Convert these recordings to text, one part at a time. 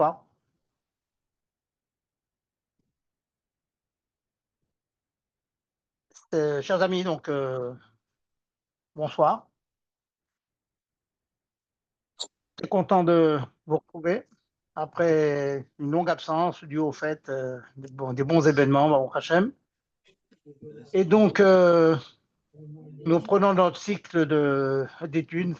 bonsoir. Chers amis, donc bonsoir. Très content de vous retrouver après une longue absence due au fait des bons événements, Baruch Hashem. Et donc, nous prenons notre cycle d'études.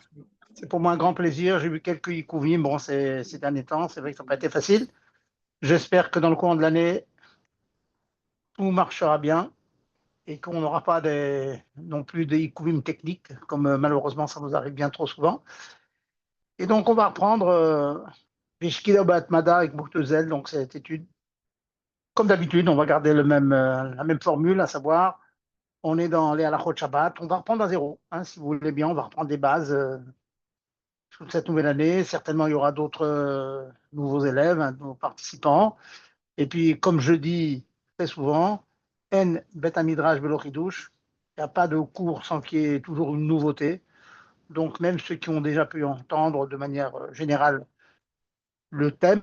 C'est pour moi un grand plaisir. J'ai vu quelques ikouvim, bon, ces derniers temps. C'est vrai que ça n'a pas été facile. J'espère que dans le courant de l'année, tout marchera bien et qu'on n'aura pas non plus des ikouvim techniques, comme malheureusement ça nous arrive bien trop souvent. Et donc, on va reprendre Vishkila Batmada avec Bouktezel, donc cette étude. Comme d'habitude, on va garder la même formule, à savoir, on est dans les halachot Shabbat, on va reprendre à zéro. Hein, si vous voulez bien, on va reprendre des bases toute cette nouvelle année. Certainement, il y aura d'autres nouveaux élèves, hein, nouveaux participants. Et puis, comme je dis très souvent, En Bet Midrash Velo Chidush, il n'y a pas de cours sans qu'il y ait toujours une nouveauté. Donc, même ceux qui ont déjà pu entendre de manière générale le thème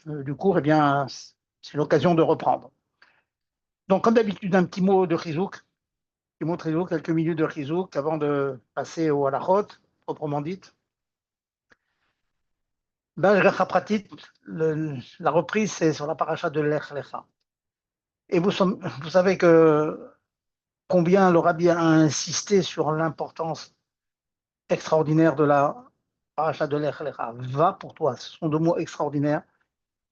du cours, eh bien, c'est l'occasion de reprendre. Donc, comme d'habitude, un petit mot de Chizouk, quelques minutes de Chizouk avant de passer au halachot, proprement dite. B'Hashgacha Pratit, la reprise, c'est sur la paracha de Lech Lecha. Et vous savez combien le Rabbi a insisté sur l'importance extraordinaire de la paracha de Lech Lecha. Va pour toi, ce sont deux mots extraordinaires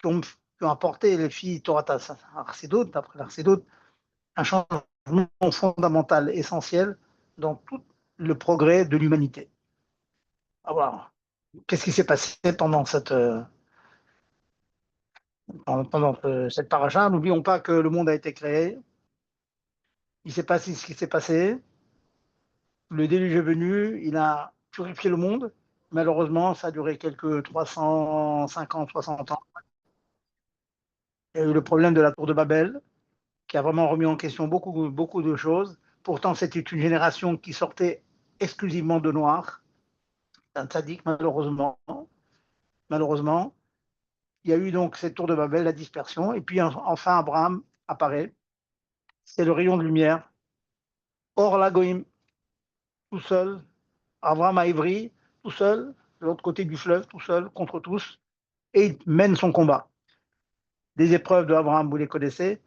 qui ont apporté les filles Torah Arsidut, après l'Arsidut, un changement fondamental, essentiel dans tout le progrès de l'humanité. Alors, qu'est-ce qui s'est passé pendant cette paracha? N'oublions pas que le monde a été créé. Il s'est passé ce qui s'est passé. Le déluge est venu, il a purifié le monde. Malheureusement, ça a duré quelques 350, 60 ans. Il y a eu le problème de la tour de Babel, qui a vraiment remis en question beaucoup, beaucoup de choses. Pourtant, c'était une génération qui sortait exclusivement de noirs, un tzaddik, malheureusement. Malheureusement, il y a eu donc cette tour de Babel, la dispersion, et puis enfin Abraham apparaît. C'est le rayon de lumière. Or, la Goïm, tout seul, Abraham à Ivry, tout seul, de l'autre côté du fleuve, tout seul, contre tous, et il mène son combat. Les épreuves de Abraham, vous les connaissez.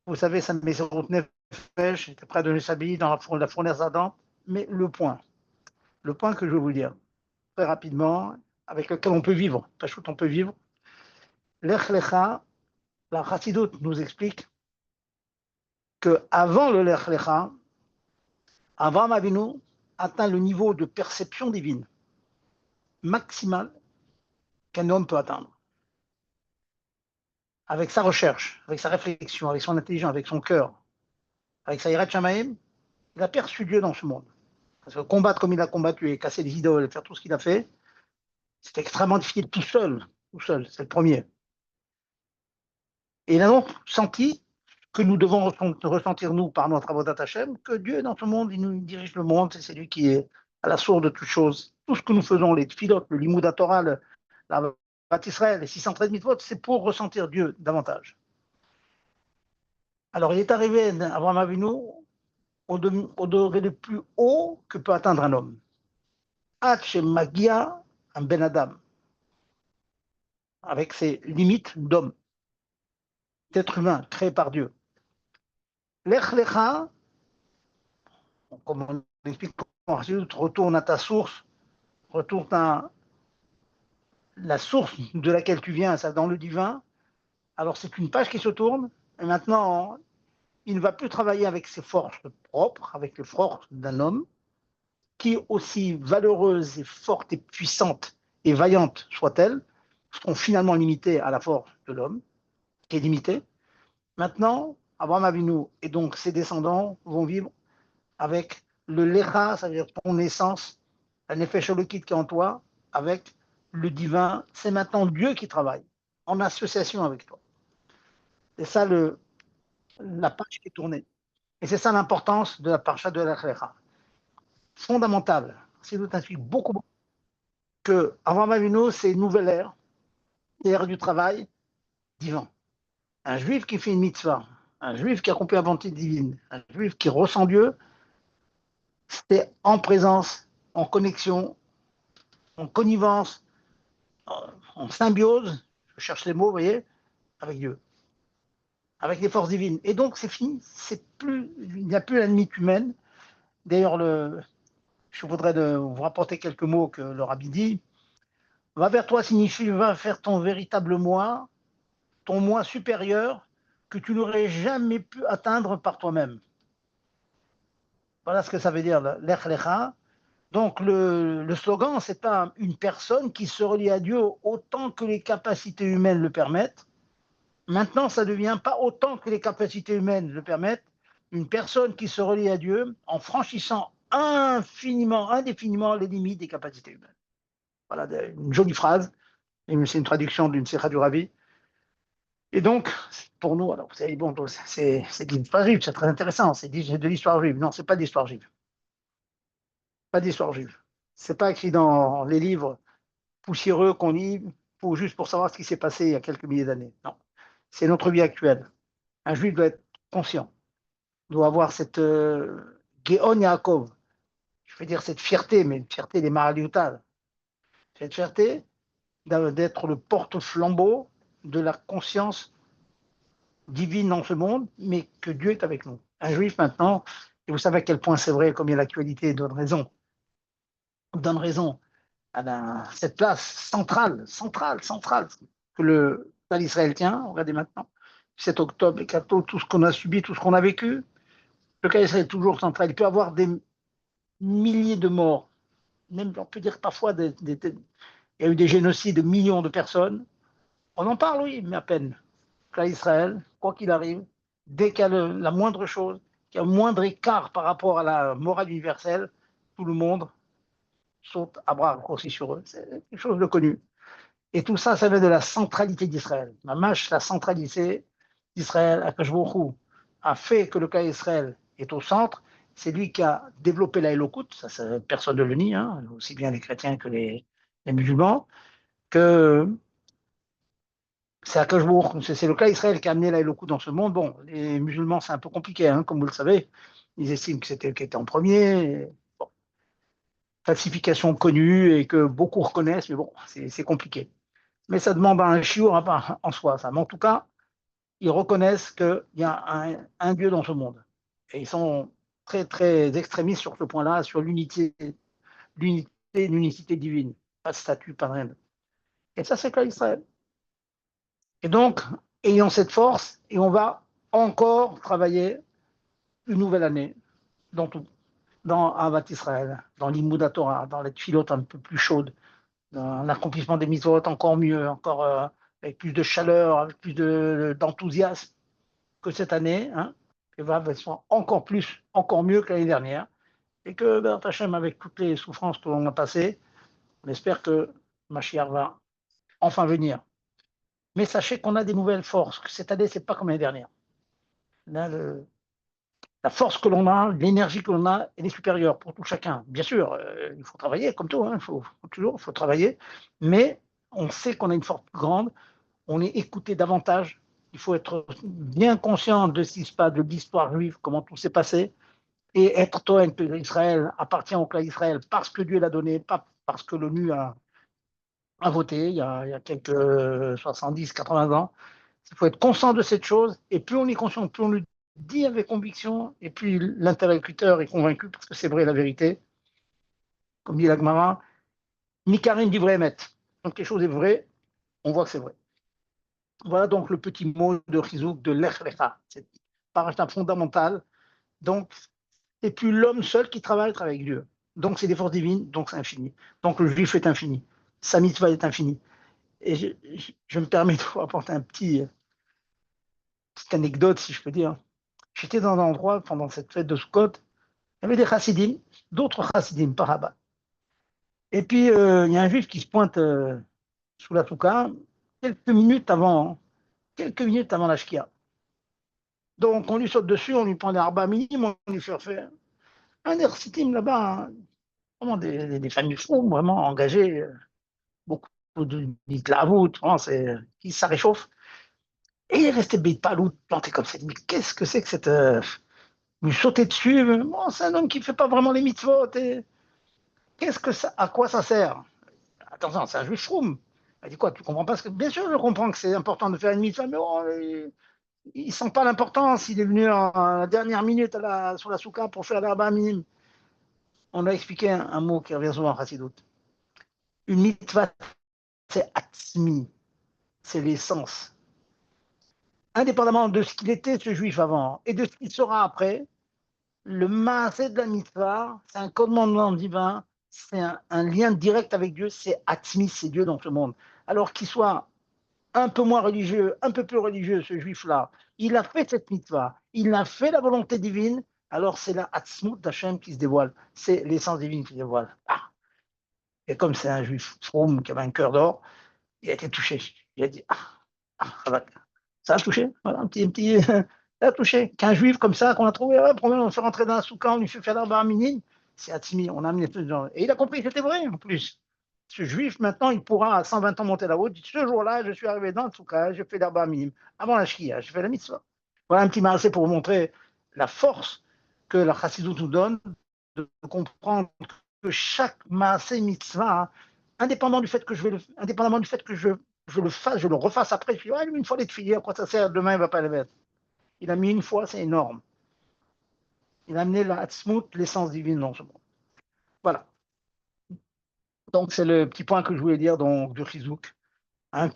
Vous savez, ça met sur route Nefesh, était près de Nesabi, dans la fournaise ardente. Mais le point que je veux vous dire, très rapidement, avec lequel on peut vivre, Pachout, on peut vivre, Lech Lecha, la Chassidut nous explique qu'avant le Lech Lecha, Avraham Avinu atteint le niveau de perception divine maximal qu'un homme peut atteindre. Avec sa recherche, avec sa réflexion, avec son intelligence, avec son cœur, avec sa Yirat Shamaim, il a perçu Dieu dans ce monde. Parce que combattre comme il a combattu et casser des idoles, faire tout ce qu'il a fait, c'est extrêmement difficile tout seul, c'est le premier. Et il a donc senti que nous devons ressentir, nous, par notre Avodat Hashem, que Dieu, dans ce monde, il nous dirige le monde, c'est lui qui est à la source de toutes choses. Tout ce que nous faisons, les tfilotes, le limud Torah, la Bat Israël, les 613 mitzvot, c'est pour ressentir Dieu davantage. Alors, il est arrivé, Avraham Avinu, au degré le plus haut que peut atteindre un homme. Hach Magia, un Ben Adam, avec ses limites d'homme, d'être humain, créé par Dieu. Lech Lecha, comme on explique, retourne à ta source, retourne à la source de laquelle tu viens, ça dans le divin. Alors c'est une page qui se tourne, et maintenant, il ne va plus travailler avec ses forces propres, avec les forces d'un homme, qui, aussi valeureuse et forte et puissante et vaillante soit-elle, seront finalement limitées à la force de l'homme, qui est limitée. Maintenant, Abraham Avinu et donc ses descendants vont vivre avec le Lecha, c'est-à-dire ton essence, la Nefesh Elokit qui est en toi, avec le divin. C'est maintenant Dieu qui travaille, en association avec toi. C'est ça la page qui est tournée. Et c'est ça l'importance de la parcha de la Lecha. Fondamentale. C'est tout un truc beaucoup que Avraham Avinu, c'est une nouvelle ère. c'est-à-dire du travail divin. Un juif qui fait une mitzvah, un juif qui accomplit la volonté divine, un juif qui ressent Dieu, c'est en présence, en connexion, en connivence, en symbiose, je cherche les mots, vous voyez, avec Dieu, avec les forces divines. Et donc, c'est fini, il n'y a plus la limite humaine. D'ailleurs, je voudrais vous rapporter quelques mots que le rabbi dit. Va vers toi signifie va faire ton véritable moi, ton moi supérieur que tu n'aurais jamais pu atteindre par toi-même. Voilà ce que ça veut dire, l'Ech Lecha. Donc le slogan, c'est pas une personne qui se relie à Dieu autant que les capacités humaines le permettent. Maintenant, ça ne devient pas autant que les capacités humaines le permettent, une personne qui se relie à Dieu en franchissant infiniment, indéfiniment les limites des capacités humaines. Voilà une jolie phrase, c'est une traduction d'une Sikha du Ravi. Et donc, pour nous, alors vous savez, bon, c'est de l'histoire juive, c'est très intéressant, c'est de l'histoire juive. Non, c'est pas d'histoire juive. Pas d'histoire juive. C'est pas écrit dans les livres poussiéreux qu'on lit juste pour savoir ce qui s'est passé il y a quelques milliers d'années. Non, c'est notre vie actuelle. Un juif doit être conscient, doit avoir cette Geon Yaakov, je veux dire cette fierté, mais une fierté des Maraliutal, cette fierté d'être le porte-flambeau de la conscience divine dans ce monde, mais que Dieu est avec nous. Un juif maintenant, et vous savez à quel point c'est vrai, combien l'actualité donne raison à cette place centrale que le peuple d'Israël tient. Regardez maintenant, 7 octobre, les 14, tout ce qu'on a subi, tout ce qu'on a vécu. Le cas d'Israël est toujours central. Il peut y avoir des milliers de morts, même on peut dire parfois il y a eu des génocides de millions de personnes. On en parle, oui, mais à peine. Le cas d'Israël, quoi qu'il arrive, dès qu'il y a la moindre chose, qu'il y a le moindre écart par rapport à la morale universelle, tout le monde saute à bras raccourcis sur eux. C'est quelque chose de connu. Et tout ça, ça vient de la centralité d'Israël. Mamash, la centralité d'Israël, Akash Baruch Hu, a fait que le cas d'Israël est au centre. C'est lui qui a développé la Elokut, ça personne ne le nie, hein, aussi bien les chrétiens que les musulmans, que c'est Akash Baruch Hu, c'est le cas d'Israël qui a amené la Elokut dans ce monde. Bon, les musulmans, c'est un peu compliqué, hein, comme vous le savez. Ils estiment que c'était eux qui étaient en premier. Bon, falsification connue et que beaucoup reconnaissent, mais bon, c'est compliqué. Mais ça demande un chiour en soi, ça. Mais en tout cas, ils reconnaissent qu'il y a un Dieu dans ce monde. Et ils sont très, très extrémistes sur ce point-là, sur l'unicité divine. Pas de statut, pas de rien. Et ça, c'est que Israël. Et donc, ayons cette force, et on va encore travailler une nouvelle année dans tout, dans Avat Israël, dans l'Imoud Torah, dans les filotes un peu plus chaudes, dans l'accomplissement des mitzvot encore mieux, encore avec plus de chaleur, avec plus d'enthousiasme que cette année, hein, et va être encore plus, encore mieux que l'année dernière, et que ben, Hachem, avec toutes les souffrances que l'on a passées, on espère que Mashiach va enfin venir. Mais sachez qu'on a des nouvelles forces, que cette année, c'est pas comme l'année dernière. Là, la force que l'on a, l'énergie que l'on a, elle est supérieure pour tout chacun. Bien sûr, il faut travailler, comme tout, hein, il faut travailler, mais on sait qu'on a une force plus grande, on est écouté davantage, il faut être bien conscient de ce qui se passe, de l'histoire juive, comment tout s'est passé, et être toi, Israël appartient au clan d'Israël parce que Dieu l'a donné, pas parce que l'ONU a voté il y a quelques 70, 80 ans. Il faut être conscient de cette chose, et plus on est conscient, plus on le dit avec conviction, et puis l'interlocuteur est convaincu, parce que c'est vrai la vérité, comme dit l'Agmara, Mikarim dit vrai émet. Donc quelque chose est vrai, on voit que c'est vrai. Voilà donc le petit mot de Chizouk de l'Ech Lecha, c'est paracha fondamental. Donc, c'est plus l'homme seul qui travaille avec Dieu. Donc, c'est des forces divines, donc c'est infini. Donc, le juif est infini. Sa mitzvah est infinie. Et je me permets de vous apporter petite anecdote, si je peux dire. J'étais dans un endroit pendant cette fête de Sukkot, il y avait des chassidim, d'autres chassidim par là-bas. Et puis, il y a un juif qui se pointe sous la souka quelques minutes avant la shkia. Donc, on lui saute dessus, on lui prend des arba minimum, on lui fait faire un des chassidim là-bas, hein, vraiment des familles fous, vraiment engagées, beaucoup dites la voûte, c'est qui ça réchauffe. Et il est resté bête palou, planté comme ça. Mais qu'est-ce que c'est que cette. Lui sauter dessus, bon, c'est un homme qui ne fait pas vraiment les mitzvot. Et qu'est-ce que ça, à quoi ça sert? Attention, c'est un juif shroom. Elle dit quoi, tu comprends pas ce que. Bien sûr, je comprends que c'est important de faire une mitzvah, mais oh, il ne sent pas l'importance. Il est venu en la dernière minute sur la soukha pour faire l'arba minime. On a expliqué un mot qui revient souvent en Chassidut. Une mitzvah, c'est atzmi, c'est l'essence. Indépendamment de ce qu'il était, ce juif avant, et de ce qu'il sera après, le maaseh de la mitzvah, c'est un commandement divin, c'est un lien direct avec Dieu, c'est atzmi, c'est Dieu dans ce monde. Alors qu'il soit un peu moins religieux, un peu plus religieux, ce juif-là, il a fait cette mitzvah, il a fait la volonté divine, alors c'est la atzmut d'Hachem qui se dévoile, c'est l'essence divine qui se dévoile. Ah. Et comme c'est un juif froum qui avait un cœur d'or, il a été touché. Il a dit, ça a touché, voilà, ça a touché. Qu'un juif comme ça, qu'on a trouvé, ouais, on fait rentrer dans un souka, on lui fait faire l'arba minine, c'est Atzmi, on a amené tout gens. Et il a compris que c'était vrai, en plus. Ce juif, maintenant, il pourra à 120 ans monter là-haut, dit, ce jour-là, je suis arrivé dans le souka, je fais l'arba minime. Avant la shkia, je fais la mitzvah. Voilà un petit marché pour vous montrer la force que la chassidut nous donne de comprendre que chaque maasé mitzvah, indépendamment du fait que indépendamment du fait que je le fasse, je le refasse après, je dis, ouais, une fois les filles, à quoi ça sert, demain il ne va pas les mettre. Il a mis une fois, c'est énorme. Il a amené la Hatzmut, l'essence divine dans ce monde. Voilà. Donc c'est le petit point que je voulais dire donc, du Chizouk. Hein,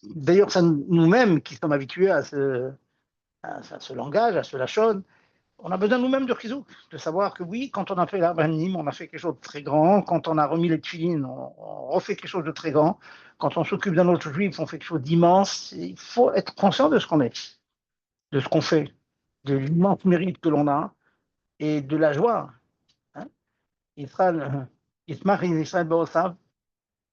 d'ailleurs, c'est nous-mêmes qui sommes habitués à ce langage, à ce lachon, on a besoin nous-mêmes de Chizouk, de savoir que oui, quand on a fait l'Arbanim, on a fait quelque chose de très grand. Quand on a remis les tefilines, on refait quelque chose de très grand. Quand on s'occupe d'un autre juif, on fait quelque chose d'immense. Il faut être conscient de ce qu'on est, de ce qu'on fait, de l'immense mérite que l'on a et de la joie. Hein. Israël, Israël Beosav,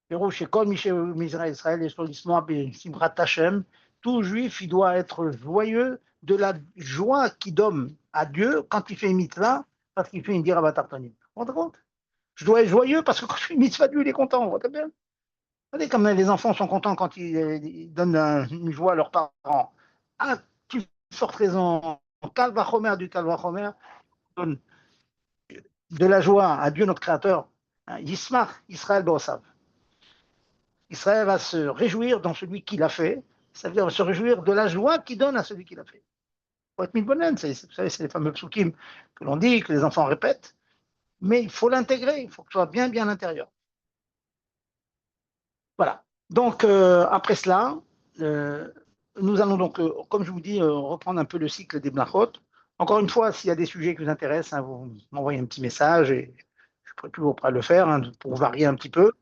Pérouche, Kol Misraël Israël, et Solismo, Simrat Hashem. Tout juif, il doit être joyeux de la joie qu'il donne à Dieu quand il fait une mitzvah, parce qu'il fait une dira batartonim. Vous vous rendez compte? Je dois être joyeux parce que quand je fais une mitzvah, Dieu, il est content. Vous voyez bien? Vous savez, comme les enfants sont contents quand ils donnent une joie à leurs parents. Ah, tu forte raison. Calvachomer du Calvachomer donne de la joie à Dieu, notre Créateur. Yismach, Israël Beosav. Israël va se réjouir dans celui qui l'a fait, ça veut dire se réjouir de la joie qu'il donne à celui qui l'a fait. Il faut être mitbonen, vous savez, c'est les fameux psukim que l'on dit, que les enfants répètent, mais il faut l'intégrer, il faut que ce soit bien, bien à l'intérieur. Voilà. Donc, après cela, nous allons donc, comme je vous dis, reprendre un peu le cycle des blachot. Encore une fois, s'il y a des sujets qui vous intéressent, hein, vous m'envoyez un petit message et je serai toujours prêt à le faire hein, pour varier un petit peu.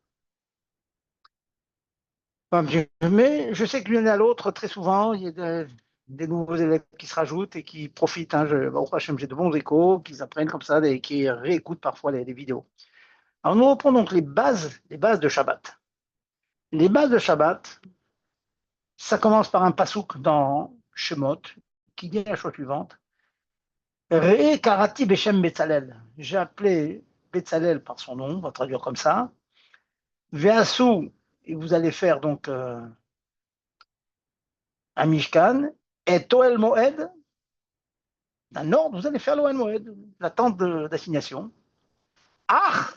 Mais je sais que l'une à l'autre, très souvent, il y a des nouveaux élèves qui se rajoutent et qui profitent. Hein, j'ai de bons échos, qui apprennent comme ça et qui réécoutent parfois les vidéos. Alors nous reprenons donc les bases de Shabbat. Les bases de Shabbat, ça commence par un pasouk dans Shemot qui dit la chose suivante. Re karati beshem Betzalel. J'ai appelé Betzalel par son nom, on va traduire comme ça. Ve'asu, et vous allez faire donc un Mishkan, et Toel Moed, d'un ordre, vous allez faire l'Oel Moed, la tente d'assignation. Ah,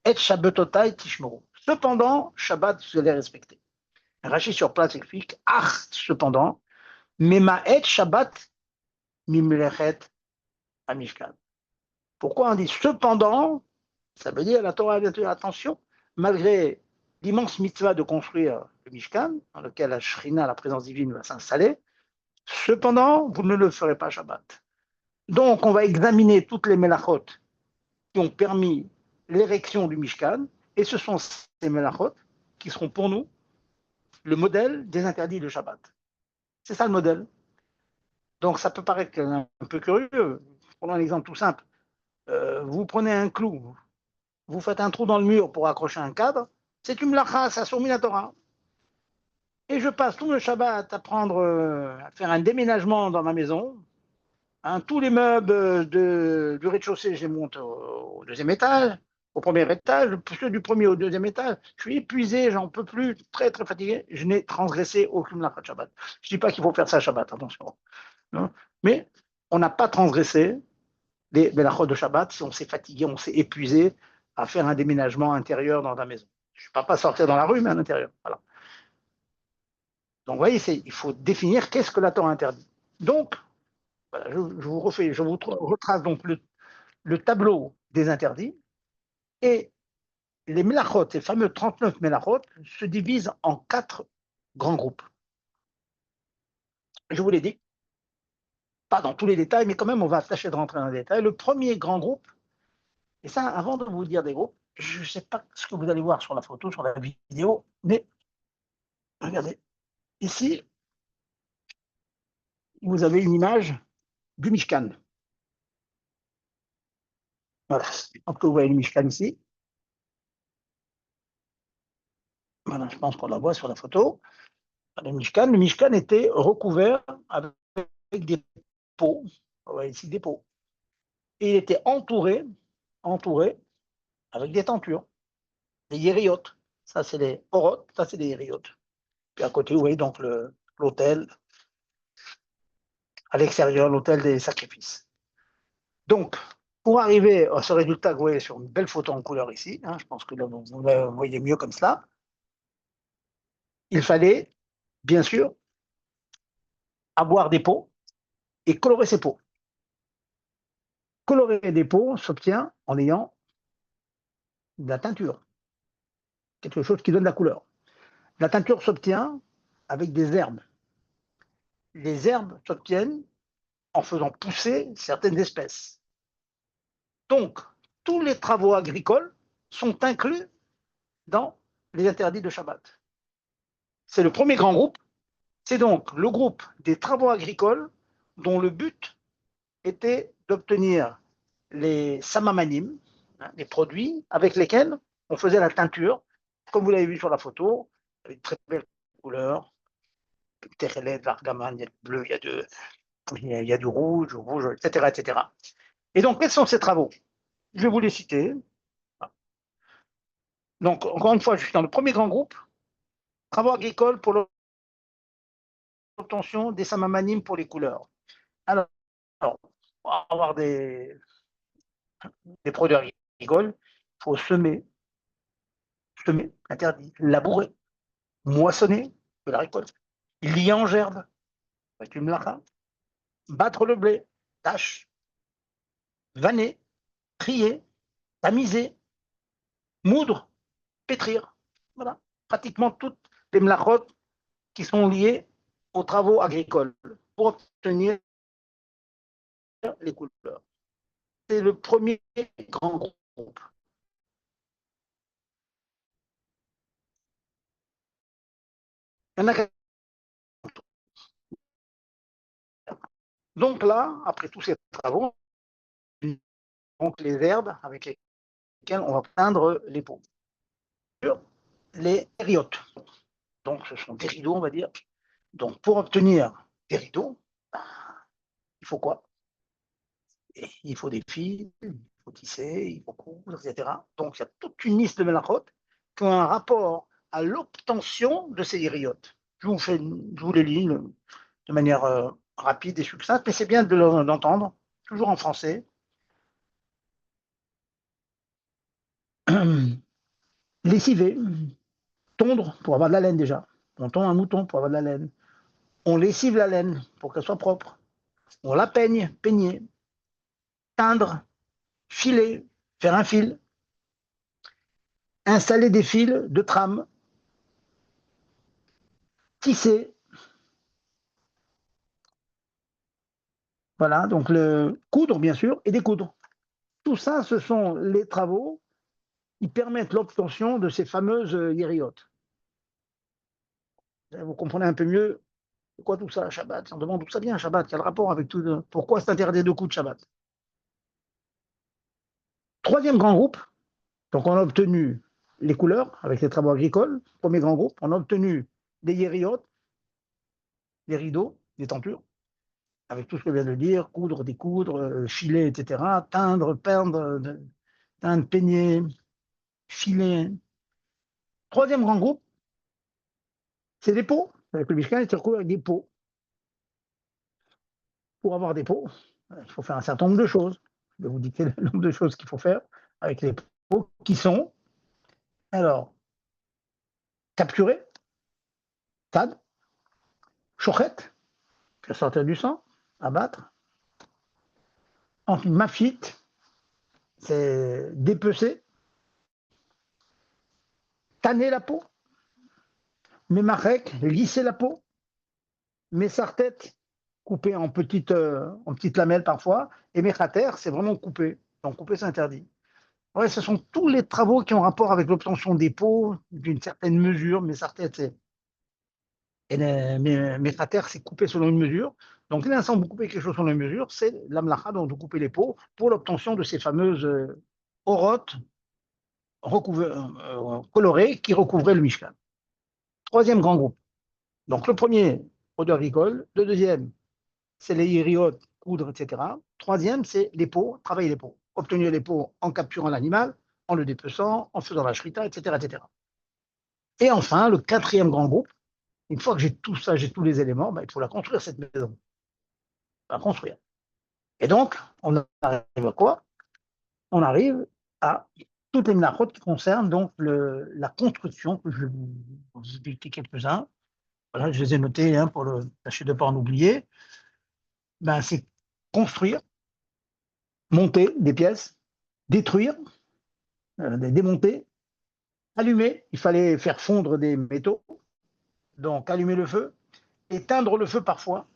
et Shabbatotai Tishmoru. Cependant, Shabbat, vous allez respecter. Rachid sur place explique, ah, cependant, Mema et Shabbat Mimlechet Amishkan. Pourquoi on dit cependant? Ça veut dire la Torah a dit attention, malgré l'immense mitzvah de construire le Mishkan, dans lequel la Shrina, la présence divine, va s'installer, cependant, vous ne le ferez pas Shabbat. Donc, on va examiner toutes les melachot qui ont permis l'érection du Mishkan, et ce sont ces melachot qui seront pour nous le modèle des interdits de Shabbat. C'est ça le modèle. Donc, ça peut paraître un peu curieux. Prenons un exemple tout simple. Vous prenez un clou, vous faites un trou dans le mur pour accrocher un cadre, c'est une melacha, ça soumis la Torah. Et je passe tout le Shabbat à faire un déménagement dans ma maison. Hein, tous les meubles du rez-de-chaussée, je les monte au deuxième étage. au premier étage, ceux du premier au deuxième étage. Je suis épuisé, j'en peux plus, très très fatigué. Je n'ai transgressé aucune lachat de Shabbat. Je ne dis pas qu'il faut faire ça à Shabbat, attention. Non, mais on n'a pas transgressé les melachot de Shabbat si on s'est fatigué, on s'est épuisé à faire un déménagement intérieur dans la maison. Je ne vais pas sortir dans la rue, mais à l'intérieur. Voilà. Donc, vous voyez, il faut définir qu'est-ce que la Torah interdit. Donc, voilà, je vous retrace donc le tableau des interdits et les melachot, ces fameux 39 melachot, se divisent en 4 grands groupes. Je vous l'ai dit, pas dans tous les détails, mais quand même, on va tâcher de rentrer dans les détails. Le premier grand groupe, et ça, avant de vous dire des groupes, je ne sais pas ce que vous allez voir sur la photo, sur la vidéo, mais regardez, ici, vous avez une image du Mishkan. Voilà, donc vous voyez le Mishkan ici. Voilà, je pense qu'on la voit sur la photo. Le Mishkan était recouvert avec des pots. On voit ici des pots. Et il était entouré avec des tentures, des yériot. Ça, c'est les orot, ça, c'est des yériot. Puis à côté, vous voyez donc l'autel, à l'extérieur, l'autel des sacrifices. Donc, pour arriver à ce résultat que vous voyez sur une belle photo en couleur ici, hein, je pense que là, vous le voyez mieux comme cela, il fallait, bien sûr, avoir des pots et colorer ces pots. Colorer des pots s'obtient en ayant de la teinture, quelque chose qui donne la couleur. La teinture s'obtient avec des herbes. Les herbes s'obtiennent en faisant pousser certaines espèces. Donc, tous les travaux agricoles sont inclus dans les interdits de Shabbat. C'est le premier grand groupe. C'est donc le groupe des travaux agricoles dont le but était d'obtenir les samamanim, hein, les produits avec lesquels on faisait la teinture, comme vous l'avez vu sur la photo, avec très belles couleurs, Techelet, Vargaman, il y a du bleu, il y a du rouge, etc., etc. Et donc, quels sont ces travaux? Je vais vous les citer. Donc, encore une fois, je suis dans le premier grand groupe, travaux agricoles pour l'obtention des samamanim pour les couleurs. Alors, pour avoir des produits agricoles, il faut semer, interdit, labourer, moissonner de la récolte, lier en gerbe, avec une mlacha, battre le blé, tâche, vanner, trier, tamiser, moudre, pétrir. Voilà, pratiquement toutes les mlachot qui sont liées aux travaux agricoles pour obtenir les couleurs. C'est le premier grand groupe. Il y en a. Donc là, après tous ces travaux, donc les herbes avec lesquelles on va peindre les pots. Les riottes. Donc ce sont des rideaux, on va dire. Donc pour obtenir des rideaux, il faut quoi? Il faut des fils, il faut tisser, il faut coudre, etc. Donc il y a toute une liste de melachot qui ont un rapport à l'obtention de ces riottes. Je vous les lis de manière rapide et succincte, mais c'est bien d'entendre, toujours en français. Lessiver, tondre pour avoir de la laine déjà. On tond un mouton pour avoir de la laine. On lessive la laine pour qu'elle soit propre. On la peigne, peigner, teindre, filer, faire un fil, installer des fils de trame, tisser. Voilà, donc le coudre bien sûr et découdre. Tout ça, ce sont les travaux qui permettent l'obtention de ces fameuses yériotes. Vous comprenez un peu mieux quoi tout ça, Shabbat. On demande d'où ça vient, Shabbat. Quel rapport avec tout? Pourquoi c'est interdit de coudre Shabbat? Troisième grand groupe, donc on a obtenu les couleurs avec les travaux agricoles. Premier grand groupe, on a obtenu des yériotes, des rideaux, des tentures, avec tout ce que je viens de dire, coudre, découdre, filer, etc., teindre, peindre, peigner, filets. Troisième grand groupe, c'est les pots. Avec le Mishkan, il se retrouve avec des pots. Pour avoir des pots, il faut faire un certain nombre de choses. Je vais vous dicter le nombre de choses qu'il faut faire avec les pots qui sont, alors, capturer, tad, chochette, faire sortir du sang, abattre. Ensuite, mafit, c'est dépecer, tanner la peau, mémarek, lisser la peau, messartet, couper en petites lamelles parfois, et mechater, c'est vraiment couper. Donc couper, c'est interdit. Ouais, ce sont tous les travaux qui ont rapport avec l'obtention des peaux d'une certaine mesure, messartet, c'est et mes cratères, c'est coupé selon une mesure. Donc, l'instant où vous coupez quelque chose selon une mesure, c'est l'amlacha, donc vous coupez les peaux pour l'obtention de ces fameuses orotes colorées qui recouvraient le Mishkan. Troisième grand groupe. Donc, le premier, produit agricole. Le deuxième, c'est les yériot, coudre, etc. Troisième, c'est les peaux, travailler les peaux. Obtenir les peaux en capturant l'animal, en le dépeçant, en faisant la shrita, etc., etc. Et enfin, le quatrième grand groupe, une fois que j'ai tout ça, j'ai tous les éléments, ben, il faut la construire, cette maison. La construire. Et donc, on arrive à quoi? On arrive à toutes les menachot qui concernent donc la construction, que je vais vous expliquer quelques-uns. Voilà, je les ai notés hein, pour tâcher de ne pas en oublier. Ben, c'est construire, monter des pièces, détruire, démonter, allumer. Il fallait faire fondre des métaux, donc allumer le feu, éteindre le feu parfois.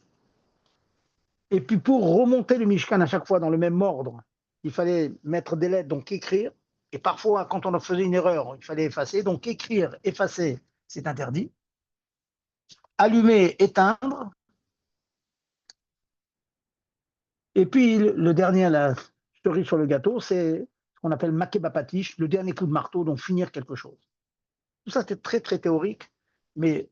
Et puis pour remonter le Mishkan à chaque fois dans le même ordre, il fallait mettre des lettres, donc écrire. Et parfois, quand on faisait une erreur, il fallait effacer. Donc écrire, effacer, c'est interdit. Allumer, éteindre. Et puis le dernier, la cerise sur le gâteau, c'est ce qu'on appelle makebapatish, le dernier coup de marteau, donc finir quelque chose. Tout ça, c'était très, très théorique. Mais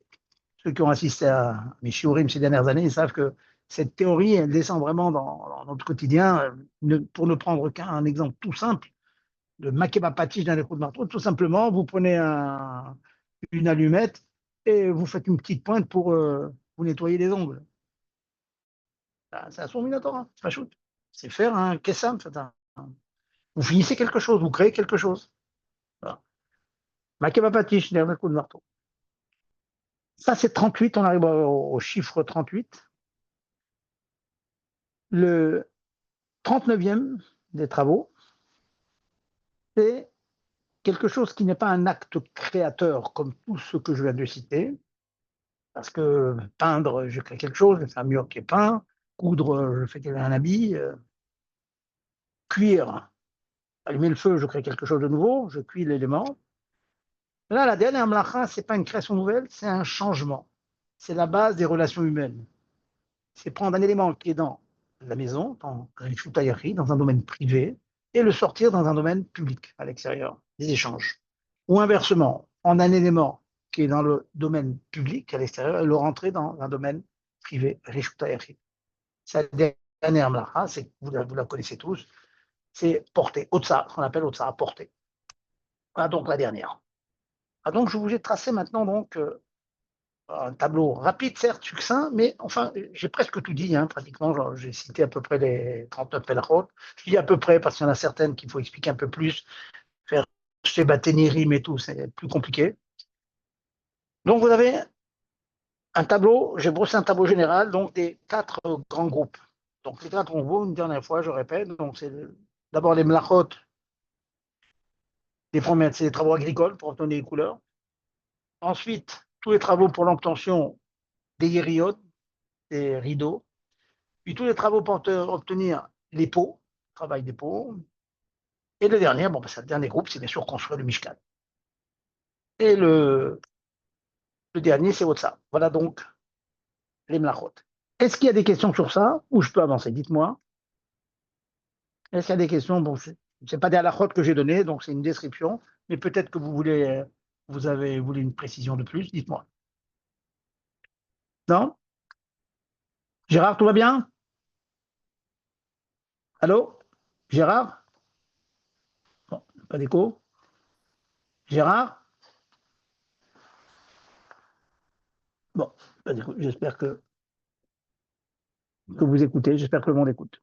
ceux qui ont assisté à mes shiurim ces dernières années, ils savent que cette théorie, elle descend vraiment dans notre quotidien. Pour ne prendre qu'un exemple tout simple, le makeba patich d'un coup de marteau, tout simplement, vous prenez une allumette et vous faites une petite pointe pour vous nettoyer les ongles. C'est un son minatora, c'est pas shoot. C'est faire un kessam. Vous finissez quelque chose, vous créez quelque chose. Voilà. Makeba patich d'un coup de marteau. Ça, c'est 38, on arrive au chiffre 38. Le 39e des travaux, c'est quelque chose qui n'est pas un acte créateur comme tout ce que je viens de citer, parce que peindre, je crée quelque chose, je fais un mur qui est peint, coudre, je fais un habit, cuire, allumer le feu, je crée quelque chose de nouveau, je cuis l'élément. Là, la dernière mlacha, ce n'est pas une création nouvelle, c'est un changement. C'est la base des relations humaines. C'est prendre un élément qui est dans la maison, dans une choutaillerie, dans un domaine privé, et le sortir dans un domaine public, à l'extérieur, des échanges. Ou inversement, prendre un élément qui est dans le domaine public, à l'extérieur, et le rentrer dans un domaine privé, choutaillerie. Cette dernière mlacha, vous la connaissez tous, c'est porter, otsa, ce qu'on appelle otsa, porter. Voilà donc la dernière. Ah, donc je vous ai tracé maintenant donc un tableau rapide, certes, succinct, mais enfin, j'ai presque tout dit, hein, pratiquement. J'ai cité à peu près les 39 pelachot. Je dis à peu près parce qu'il y en a certaines qu'il faut expliquer un peu plus, faire chez Baténirim et tout, c'est plus compliqué. Donc, vous avez un tableau, j'ai brossé un tableau général, donc des 4 grands groupes. Donc, les 4 grands groupes, une dernière fois, je répète, donc c'est d'abord les mlachot, les premiers, c'est les travaux agricoles pour obtenir les couleurs. Ensuite, tous les travaux pour l'obtention des yériot, des rideaux. Puis tous les travaux pour obtenir les pots, travail des pots. Et le dernier, bon, c'est le dernier groupe, c'est bien sûr construire le Mishkan. Et le dernier, c'est Otsa. Voilà donc les Mlachot. Est-ce qu'il y a des questions sur ça ou je peux avancer? Dites-moi. Est-ce qu'il y a des questions? Bon, ce n'est pas des halachot que j'ai donné, donc c'est une description, mais peut-être que vous avez voulu une précision de plus. Dites-moi. Non? Gérard, tout va bien? Allô? Gérard? Bon, pas d'écho. Gérard? Bon, j'espère que vous écoutez, j'espère que le monde écoute.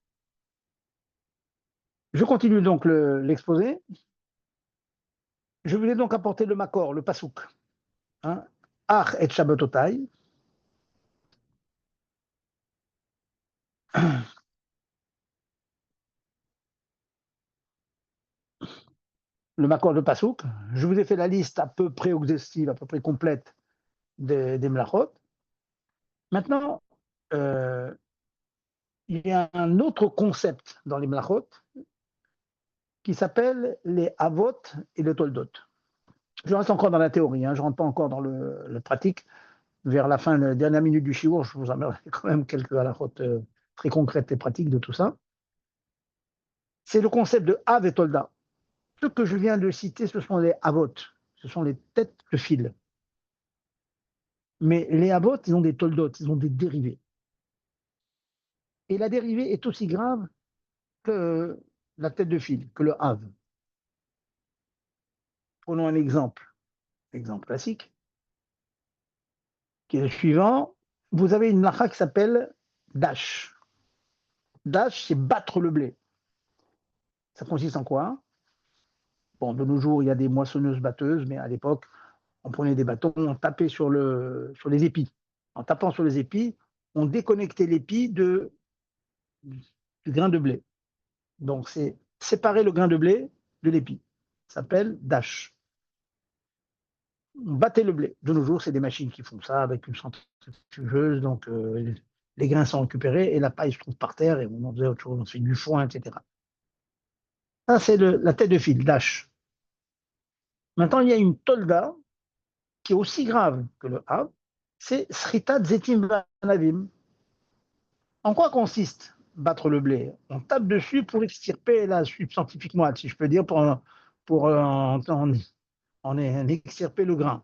Je continue donc l'exposé. Je voulais donc apporter le makor, le pasouk. Hein, Ach et Shabbatotai. Le makor de pasouk. Je vous ai fait la liste à peu près exhaustive, à peu près complète des mlachot. Maintenant, il y a un autre concept dans les mlachot qui s'appelle les avot et les toldot. Je reste encore dans la théorie, hein, je ne rentre pas encore dans le pratique. Vers la fin, la dernière minute du shiur, je vous amènerai quand même quelques halachot très concrètes et pratiques de tout ça. C'est le concept de av et tolda. Ce que je viens de citer, ce sont les avot, ce sont les têtes de fil. Mais les avot, ils ont des toldot, ils ont des dérivés. Et la dérivée est aussi grave que la tête de fil, que le av. Prenons un exemple classique, qui est le suivant. Vous avez une lacha qui s'appelle dash. Dash, c'est battre le blé. Ça consiste en quoi? Bon, de nos jours, il y a des moissonneuses-batteuses, mais à l'époque, on prenait des bâtons, on tapait sur les épis. En tapant sur les épis, on déconnectait l'épi du grain de blé. Donc, c'est séparer le grain de blé de l'épi. Ça s'appelle dash. On battait le blé. De nos jours, c'est des machines qui font ça avec une centrifugeuse. Donc, les grains sont récupérés et la paille se trouve par terre et on en faisait autre chose, on fait du foin, etc. Ça, c'est la tête de fil, dash. Maintenant, il y a une tolda qui est aussi grave que le Hav, c'est Sritat Zetim Vanavim. En quoi consiste battre le blé? On tape dessus pour extirper la substantifique moite, si je peux dire, en extirper le grain.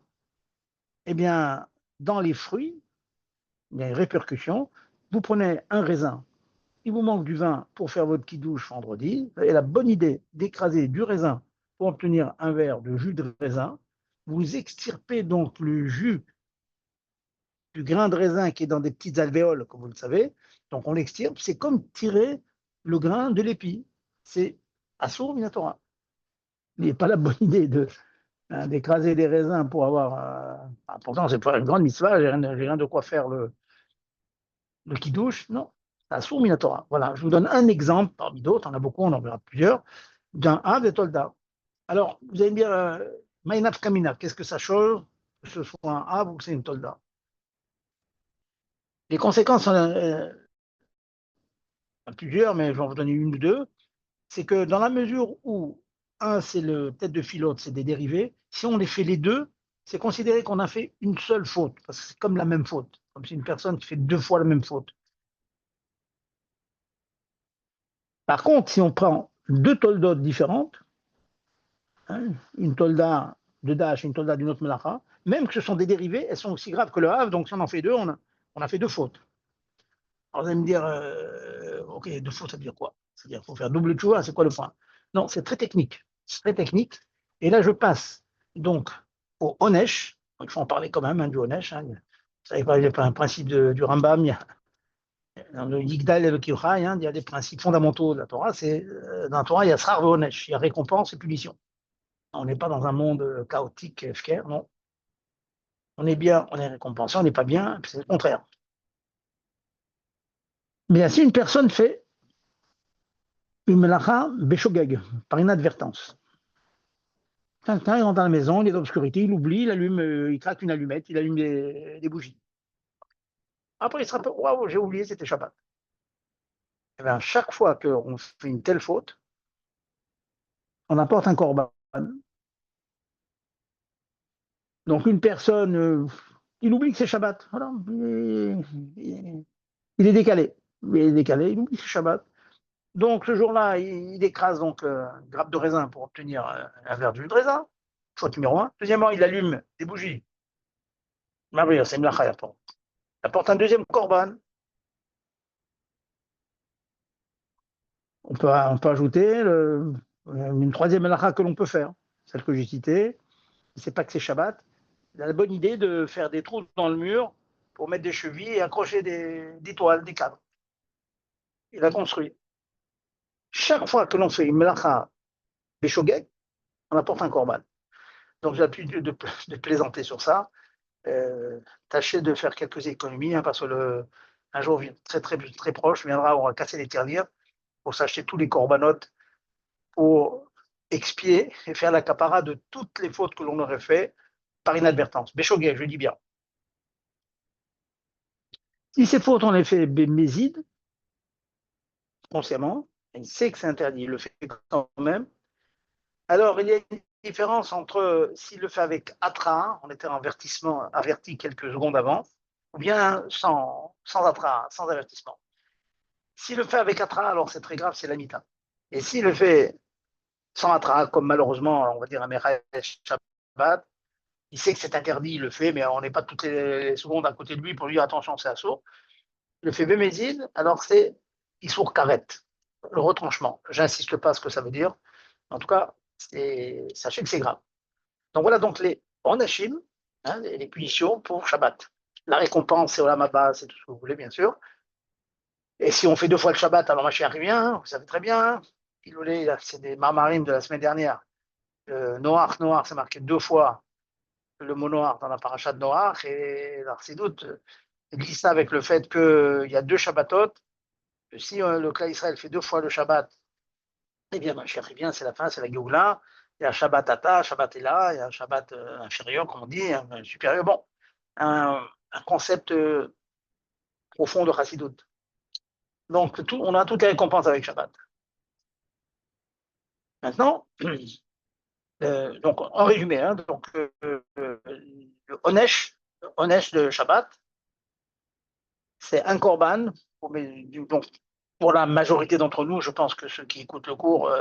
Eh bien, dans les fruits, il y a une répercussion. Vous prenez un raisin, il vous manque du vin pour faire votre kidouche vendredi, et la bonne idée d'écraser du raisin pour obtenir un verre de jus de raisin. Vous extirpez donc le jus du grain de raisin qui est dans des petites alvéoles, comme vous le savez. Donc on l'extirpe, c'est comme tirer le grain de l'épi. C'est assour minatora. Il n'est pas la bonne idée d'écraser des raisins pour avoir. Pourtant, c'est pas une grande mitzvah, j'ai rien de quoi faire le kidouche. Non, assour minatora. Voilà, je vous donne un exemple parmi d'autres, on a beaucoup, on en verra plusieurs, d'un Av de Tolda. Alors, vous allez me dire, Maïnaf Kamina, qu'est-ce que ça change que ce soit un Av ou que c'est une Tolda? Les conséquences sont plusieurs, mais je vais en vous donner une ou deux. C'est que dans la mesure où un, c'est le tête de fil, l'autre, c'est des dérivés, si on les fait les deux, c'est considéré qu'on a fait une seule faute, parce que c'est comme la même faute, comme si une personne qui fait deux fois la même faute. Par contre, si on prend deux toldotes différentes, hein, une tolda de Dash et une tolda d'une autre melacha, même que ce sont des dérivés, elles sont aussi graves que le Hav, donc si on en fait deux, on a fait deux fautes. Alors vous allez me dire, ok, deux fautes, ça veut dire quoi? C'est-à-dire qu'il faut faire double tchouva, c'est quoi le point? Non, c'est très technique. C'est très technique. Et là, je passe donc au Onesh. Il faut en parler quand même, hein, du Onesh. Hein. Vous savez pas, il y a un principe du Rambam, dans le Yigdal et le Kiyochai, hein, il y a des principes fondamentaux de la Torah. Dans la Torah, il y a Srar et Onesh, il y a récompense et punition. On n'est pas dans un monde chaotique, FKR, non. On est bien, on est récompensé, on n'est pas bien, c'est le contraire. Mais si une personne fait une melacha beshogeg, par inadvertance, quelqu'un rentre dans la maison, il est dans l'obscurité, il oublie, il allume, il craque une allumette, il allume des bougies. Après, il se rappelle, waouh, j'ai oublié, c'était Shabbat. Et bien, chaque fois qu'on fait une telle faute, on apporte un korban. Donc, une personne, il oublie que c'est Shabbat. Voilà. Il est décalé. Il est décalé, il oublie que c'est Shabbat. Donc, ce jour-là, il écrase donc, une grappe de raisin pour obtenir un verre de jus de raisin. Faute numéro un. Deuxièmement, il allume des bougies. C'est une lacha, il apporte un deuxième korban. On peut ajouter une troisième halakha que l'on peut faire, celle que j'ai citée. ne sait pas que c'est Shabbat, il a la bonne idée de faire des trous dans le mur pour mettre des chevilles et accrocher des toiles, des cadres. Il a construit. Chaque fois que l'on fait une melacha béshogeg, on apporte un korban. Donc j'ai l'habitude de plaisanter sur ça. Tâchez de faire quelques économies, hein, parce que un jour très, très, très proche viendra, on va casser les tirelires pour s'acheter tous les corbanotes pour expier et faire la capara de toutes les fautes que l'on aurait fait par inadvertance. Béshogeg, je dis bien. Si ces fautes, on les fait méside, consciemment, il sait que c'est interdit, il le fait quand même. Alors, il y a une différence entre s'il le fait avec Atra, on était en averti quelques secondes avant, ou bien sans Atra, sans avertissement. S'il le fait avec Atra, alors c'est très grave, c'est la mita. Et s'il le fait sans Atra, comme malheureusement, on va dire à Mechash Shabbat, il sait que c'est interdit, il le fait, mais on n'est pas toutes les secondes à côté de lui pour lui dire attention, c'est assourd. Il le fait Bémézine, alors c'est Issour Karet, le retranchement. J'insiste pas à ce que ça veut dire. En tout cas, sachez que c'est grave. Donc voilà donc les onashim, hein, les punitions pour Shabbat. La récompense, c'est Olam Haba, c'est tout ce que vous voulez, bien sûr. Et si on fait 2 fois le Shabbat, alors Mashiach revient, hein, vous savez très bien. Hein, c'est des marmarim de la semaine dernière. Noach, c'est marqué 2 fois le mot Noach dans la paracha de Noach. Et l'Arsidout glisse ça avec le fait qu'il y a 2 Shabbatot. Que si le clan Israël fait 2 fois le Shabbat, eh bien Mashiach revient, c'est la fin, c'est la Géoula. Il y a un Shabbat Ata, Shabbat Ela, il y a un Shabbat inférieur, comme on dit, un supérieur. Bon, un concept profond de Chassidut. Donc, on a toutes les récompenses avec Shabbat. Maintenant, donc, en résumé, hein, donc, le Onesh de Shabbat, c'est un korban. Donc, pour la majorité d'entre nous, je pense que ceux qui écoutent le cours,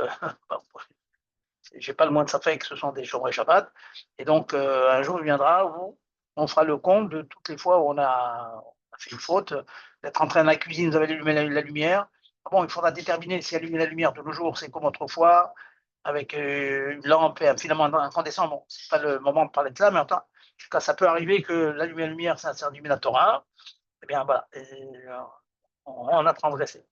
j'ai pas le moins de ça fait que ce sont des Shomer Shabbat. Et donc, un jour viendra où on fera le compte de toutes les fois où on a fait une faute, d'être en train de la cuisine, vous avez allumé la lumière. Bon, il faudra déterminer si allumer la lumière de nos jours, c'est comme autrefois, avec une lampe et un filament incandescent. Bon, c'est pas le moment de parler de ça, mais en tout cas, ça peut arriver que l'allumer la lumière, c'est un du Torah. Eh bien, voilà, on a transgressé.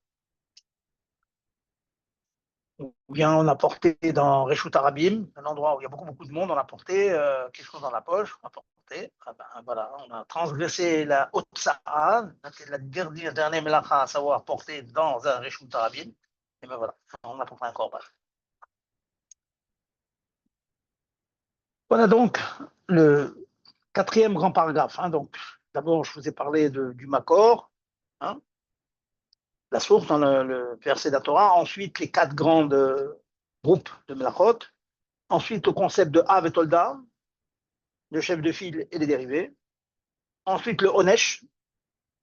Ou bien on a porté dans Reshut Arabim, un endroit où il y a beaucoup, beaucoup de monde, on a porté quelque chose dans la poche, on a porté, voilà, on a transgressé la Otsara, la dernière melacha, à savoir porter dans un Reshut Arabim, et ben voilà, on a porté un korban. Voilà donc le 4e grand paragraphe. Hein, donc, d'abord, je vous ai parlé du Makor, hein, la source dans le verset de la Torah, ensuite les 4 grands groupes de melachot, ensuite le concept de Av et Tolda, le chef de file et les dérivés. Ensuite, le Onesh,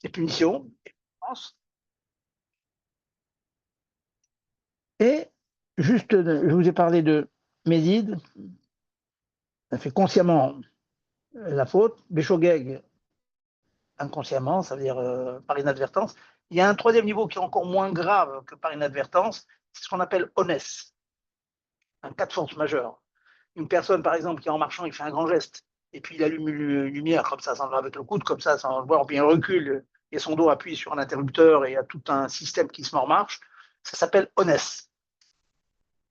les punitions. Et juste, je vous ai parlé de Médide, ça fait consciemment la faute. Béchogeg, inconsciemment, ça veut dire par inadvertance. Il y a un 3e niveau qui est encore moins grave que par inadvertance, c'est ce qu'on appelle Onès, un cas de force majeure. Une personne, par exemple, qui en marchant, il fait un grand geste, et puis il allume une lumière comme ça, avec le coude, comme ça, sans le voir, puis il recule, et son dos appuie sur un interrupteur, et il y a tout un système qui se met en marche. Ça s'appelle Onès.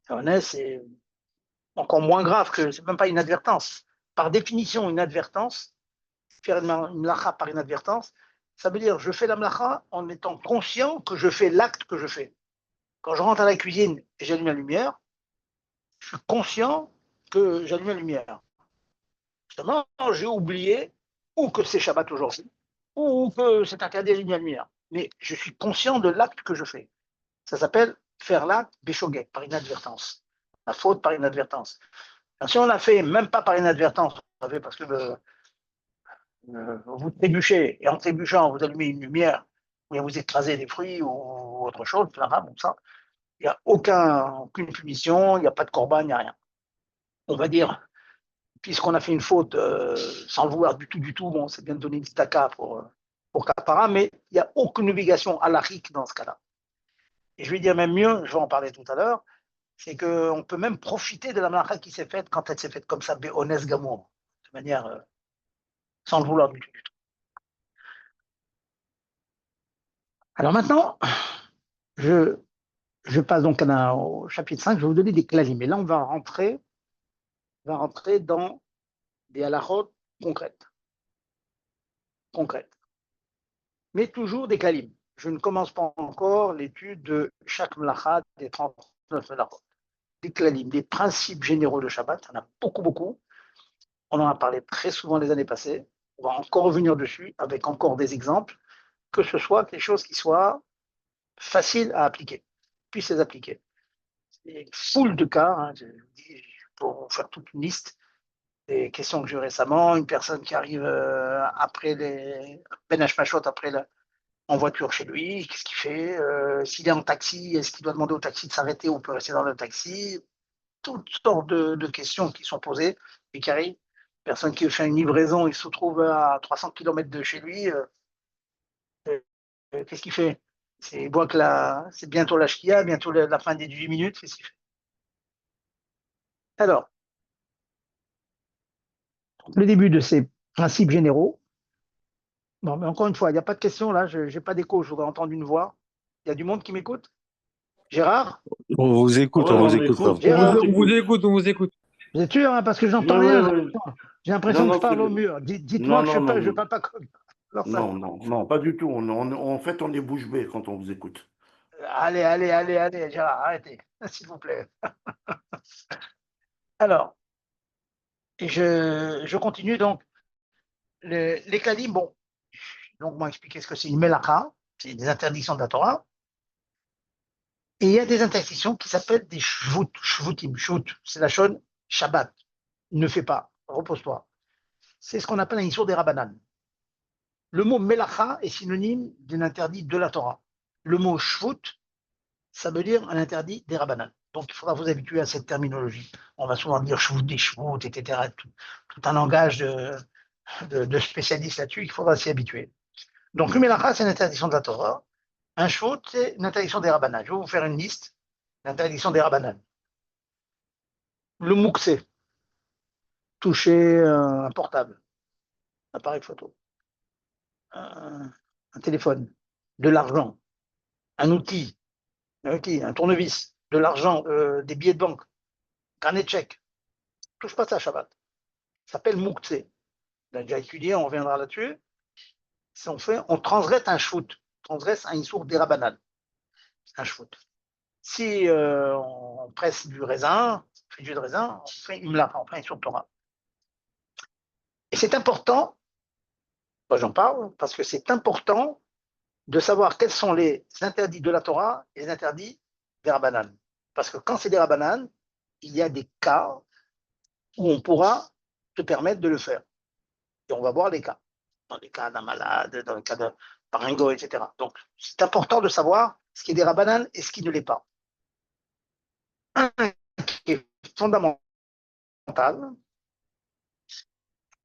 Onès, c'est encore moins grave que, c'est même pas une inadvertance. Par définition, une inadvertance, faire une mlacha par inadvertance, ça veut dire je fais la mlacha en étant conscient que je fais l'acte que je fais. Quand je rentre à la cuisine et j'allume la lumière, je suis conscient que j'allume la lumière. Justement, j'ai oublié ou que c'est Shabbat aujourd'hui, ou que c'est interdit d'allumer la lumière. Mais je suis conscient de l'acte que je fais. Ça s'appelle faire l'acte béchogek, par inadvertance. La faute par inadvertance. Alors, si on l'a fait, même pas par inadvertance, parce que vous trébuchez, et en trébuchant, vous allumez une lumière, ou vous écrasez des fruits ou autre chose, comme ça, il n'y a aucune punition, il n'y a pas de corban, il n'y a rien. On va dire, puisqu'on a fait une faute sans le vouloir du tout, bon, c'est bien de donner une staka pour Kapara, mais il n'y a aucune obligation halachique dans ce cas-là. Et je vais dire même mieux, je vais en parler tout à l'heure, c'est qu'on peut même profiter de la malacha qui s'est faite quand elle s'est faite comme ça, béhonès gamour. de manière sans le vouloir du tout. Alors maintenant, je passe donc au chapitre 5, je vais vous donner des klalim. Et là, on va rentrer dans des halachot concrètes. Mais toujours des klalim. Je ne commence pas encore l'étude de chaque mlacha des 39 halachot. Des klalim, des principes généraux de Shabbat, il y en a beaucoup. On en a parlé très souvent les années passées. On va encore revenir dessus avec encore des exemples, que ce soit quelque chose qui soit facile à appliquer, puisse les appliquer. Il y a une foule de cas, hein, pour faire toute une liste, des questions que j'ai eues récemment, une personne qui arrive après les Ben Hashmashot, en voiture chez lui, qu'est-ce qu'il fait s'il est en taxi, est-ce qu'il doit demander au taxi de s'arrêter ou on peut rester dans le taxi? Toutes sortes de questions qui sont posées et qui arrivent. Personne qui fait une livraison, il se trouve à 300 km de chez lui, qu'est-ce qu'il fait? Il voit que c'est bientôt la shkia, bientôt la fin des 18 minutes, qu'est-ce qu'il fait? Alors, le début de ces principes généraux. Bon, mais encore une fois, il n'y a pas de question là, je n'ai pas d'écho, je voudrais entendre une voix. Il y a du monde qui m'écoute? Gérard? On vous écoute, Ouais, on vous on écoute, écoute, pardon. Gérard? On vous écoute, on vous écoute. Vous êtes sûr, hein, parce que Oui, j'entends oui, rien. oui. J'ai l'impression Non, que je non, parle au mur. Dites-moi non, que je non, non, ne parle pas comme. Alors ça. non, pas du tout. En fait, on est bouche bée quand on vous écoute. Allez, Gérard, arrêtez, s'il vous plaît. Alors, je continue donc. Les kalim, bon, donc moi expliquer ce que c'est une melakha, c'est des interdictions de la Torah. Et il y a des interdictions qui s'appellent des shvutim, c'est la chaîne Shabbat. Ne fais pas, repose-toi. C'est ce qu'on appelle un issour des Rabbanan. Le mot melacha est synonyme d'un interdit de la Torah. Le mot shvut, ça veut dire un interdit des Rabbanan. Donc il faudra vous habituer à cette terminologie. On va souvent dire shvut, des shvut, etc. Tout un langage de spécialistes là-dessus, il faudra s'y habituer. Donc le melacha, c'est une interdiction de la Torah. Un shvut, c'est une interdiction des Rabbanan. Je vais vous faire une liste d'interdictions des Rabbanan. Le mukse, toucher un portable, un appareil photo, un téléphone, de l'argent, un outil, un tournevis, de l'argent, des billets de banque, carnet de chèque. Touche pas ça, Shabbat. Ça s'appelle Moukse. On a déjà étudié, on reviendra là-dessus. Si on transgresse un shoot, transgresse un issour d'Erabanan, un shoot. Si on presse du raisin, on fait du jus de raisin, on fait une lapa, on fait un issour Torah. Et c'est important, moi j'en parle, parce que c'est important de savoir quels sont les interdits de la Torah et les interdits des Rabbanan. Parce que quand c'est des Rabbanan, il y a des cas où on pourra se permettre de le faire. Et on va voir les cas. Dans les cas d'un malade, dans le cas d'un paringo, etc. Donc, c'est important de savoir ce qui est des Rabbanan et ce qui ne l'est pas. Un qui est fondamental,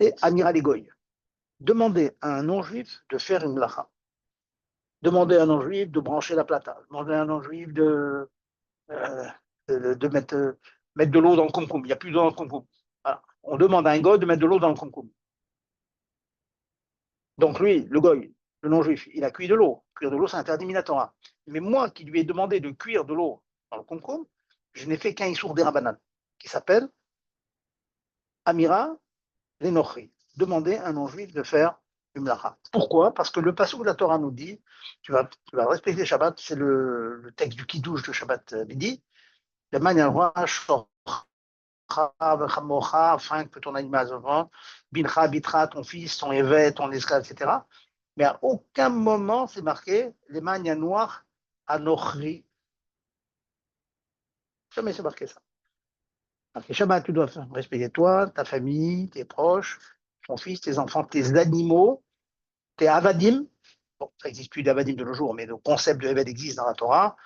c'est Amira Legoy. Demander à un non-juif de faire une lacha. Demander à un non-juif de brancher la plata. Demander à un non-juif euh, de mettre de l'eau dans le concombre. Il n'y a plus d'eau dans le concombre. Voilà. On demande à un goy de mettre de l'eau dans le concombre. Donc lui, le goy, le non-juif, il a cuit de l'eau. Cuire de l'eau, c'est interdit minatora. Mais moi qui lui ai demandé de cuire de l'eau dans le concombre, je n'ai fait qu'un issour des Rabbanan, qui s'appelle Amira Lenochri. Demander à un non-juif de faire une mlacha. Pourquoi? Parce que le passage de la Torah nous dit, tu vas respecter Shabbat, c'est le texte du Kiddush de Shabbat midi, de manière afin que ton animal se vende, bincha, bitra, ton fils, ton évêque, ton esclave, etc. Mais à aucun moment c'est marqué les magnes noirs anochri. Jamais c'est marqué ça. Donc, Shabbat, tu dois respecter toi, ta famille, tes proches, ton fils, tes enfants, tes animaux, tes avadim. Bon, ça n'existe plus d'avadim de nos jours, mais le concept de évêque existe dans la Torah.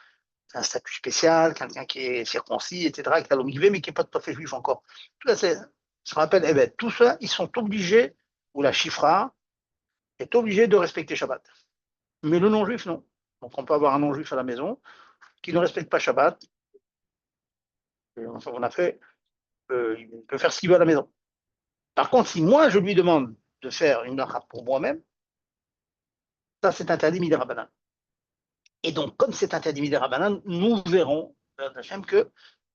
C'est un statut spécial, quelqu'un qui est circoncis, etc., qui a l'omigvé, mais qui n'est pas tout à fait juif encore. Tout ça, c'est ce qu'on appelle évêque. Tout ça, ils sont obligés, ou la chifra, est obligé de respecter Shabbat. Mais le non-juif, non. Donc on peut avoir un non-juif à la maison qui ne respecte pas Shabbat. Et on a fait, il peut faire ce qu'il veut à la maison. Par contre, si moi, je lui demande de faire une melacha pour moi-même, ça, c'est interdit midera banane. Et donc, comme c'est interdit midera banane, nous verrons, Hachem, qu'il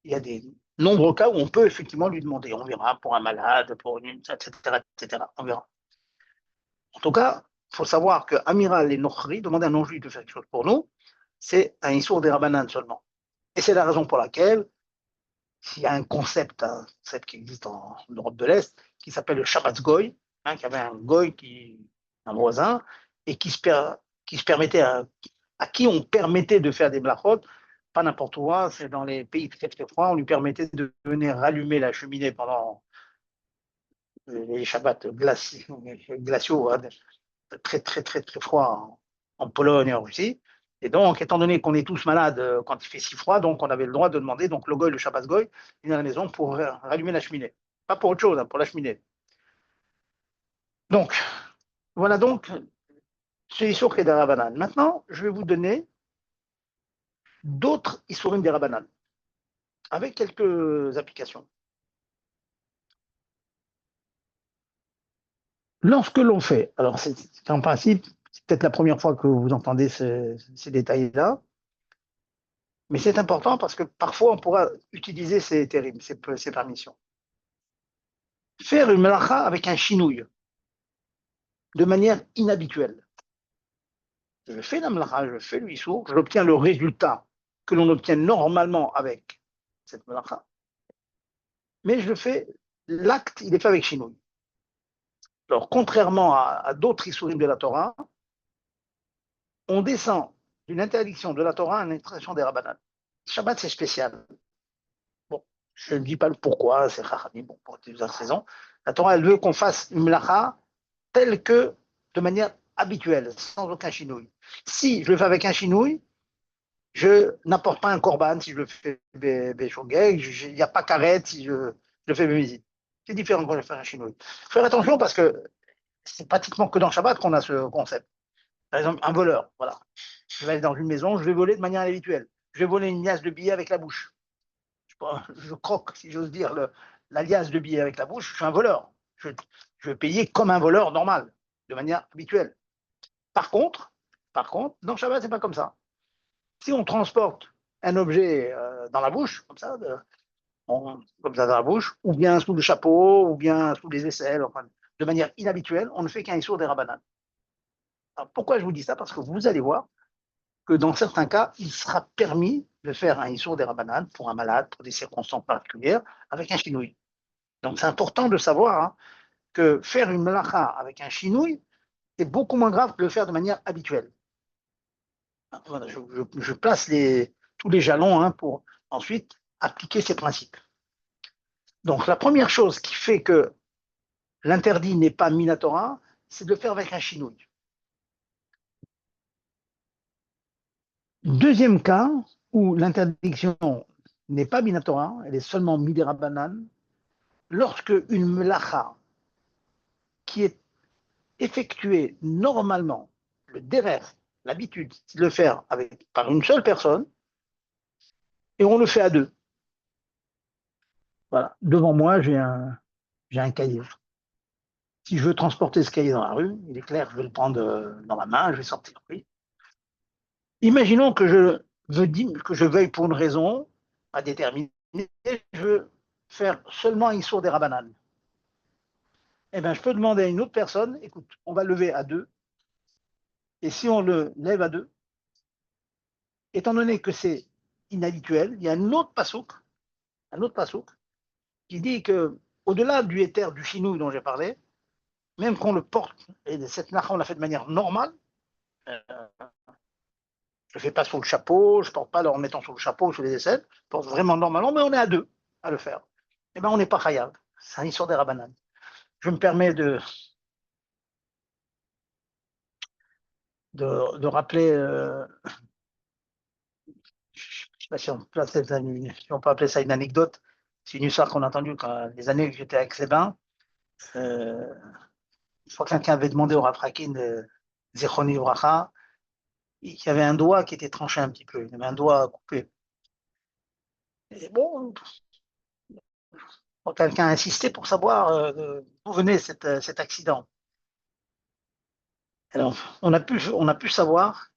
y a des nombreux cas où on peut effectivement lui demander. On verra pour un malade, pour une, etc., etc. On verra. En tout cas, il faut savoir que Amiral et Nochri, demander à un non-juif de faire quelque chose pour nous, c'est un issour des Rabbanan seulement. Et c'est la raison pour laquelle, s'il y a un concept qui existe en Europe de l'Est, qui s'appelle le Shabbat Goy, hein, qui avait un Goy, un voisin, et qui se permettait à qui on permettait de faire des blachot, pas n'importe où, hein, c'est dans les pays très très froids, on lui permettait de venir rallumer la cheminée pendant les Shabbats glaciaux, hein, très très très très froid en Pologne et en Russie. Et donc, étant donné qu'on est tous malades quand il fait si froid, donc on avait le droit de demander, donc le goy, le Shabbat goy, il est à la maison pour rallumer la cheminée. Pas pour autre chose, hein, pour la cheminée. Donc, voilà donc ce Issour qui est des Rabanan. Maintenant, je vais vous donner d'autres Issourim des Rabanan, avec quelques applications. Lorsque l'on fait, alors c'est en principe, c'est peut-être la première fois que vous entendez ces détails-là, mais c'est important parce que parfois on pourra utiliser ces terribles, ces permissions. Faire une melacha avec un chinouille, de manière inhabituelle. Je fais la melacha, je fais l'issour, j'obtiens le résultat que l'on obtient normalement avec cette melacha, mais je fais, l'acte, il est fait avec chinouille. Alors, contrairement à d'autres issourim de la Torah, on descend d'une interdiction de la Torah à une interdiction des Rabbanan. Shabbat, c'est spécial. Bon, je ne dis pas le pourquoi, c'est Chachamim, bon, pour diverses raisons. La Torah, elle veut qu'on fasse une melacha telle que de manière habituelle, sans aucun chinouille. Si je le fais avec un chinouille, je n'apporte pas un korban si je le fais béchogeg, il n'y a pas carrette si je le fais bémézid. C'est différent quand je fais un chinouille. Faire attention parce que c'est pratiquement que dans Shabbat qu'on a ce concept. Par exemple, un voleur, voilà. Je vais aller dans une maison, je vais voler de manière habituelle. Je vais voler une liasse de billets avec la bouche. Je croque, si j'ose dire, la liasse de billets avec la bouche, je suis un voleur. Je vais payer comme un voleur normal, de manière habituelle. Par contre, dans Shabbat, c'est pas comme ça. Si on transporte un objet dans la bouche, comme ça dans la bouche, ou bien sous le chapeau, ou bien sous les aisselles, enfin, de manière inhabituelle, on ne fait qu'un issour des rabanan. Alors, pourquoi je vous dis ça? Parce que vous allez voir que dans certains cas, il sera permis de faire un issour des rabanan pour un malade, pour des circonstances particulières, avec un chinouille. Donc c'est important de savoir, hein, que faire une melacha avec un chinouille, c'est beaucoup moins grave que le faire de manière habituelle. Voilà, je place tous les jalons, hein, pour ensuite appliquer ces principes. Donc la première chose qui fait que l'interdit n'est pas minatora, c'est de le faire avec un chinouille. Deuxième cas où l'interdiction n'est pas minatora, elle est seulement midera banane, lorsque une melacha qui est effectuée normalement, le derer, l'habitude, c'est de le faire par une seule personne, et on le fait à deux. Voilà. Devant moi, j'ai un cahier. Si je veux transporter ce cahier dans la rue, il est clair, je vais le prendre dans la main, je vais sortir. Oui. Imaginons que je veuille pour une raison à déterminer, je veux faire seulement un issour des rabananes. Eh bien, je peux demander à une autre personne, écoute, on va lever à deux, et si on le lève à deux, étant donné que c'est inhabituel, il y a un autre pasouk, qui dit que au-delà du éther du chinouille dont j'ai parlé, même qu'on le porte, et cette nacha, on l'a fait de manière normale, euh, je ne fais pas sous le chapeau, je ne porte pas en mettant sous le chapeau, sous les aisselles, je porte vraiment normalement, mais on est à deux à le faire. Eh bien, on n'est pas khayab. C'est un histoire des rabananes. Je me permets de rappeler, je ne sais pas si on peut appeler ça une anecdote, c'est une histoire qu'on a entendue quand les années que j'étais avec Sébin. Euh, je crois que quelqu'un avait demandé au Rafrakin de Zechoni Bracha, qu'il y avait un doigt qui était tranché un petit peu, il y avait un doigt coupé. Et bon, Bon, quelqu'un a insisté pour savoir d'où venait cet accident. Alors, on a pu savoir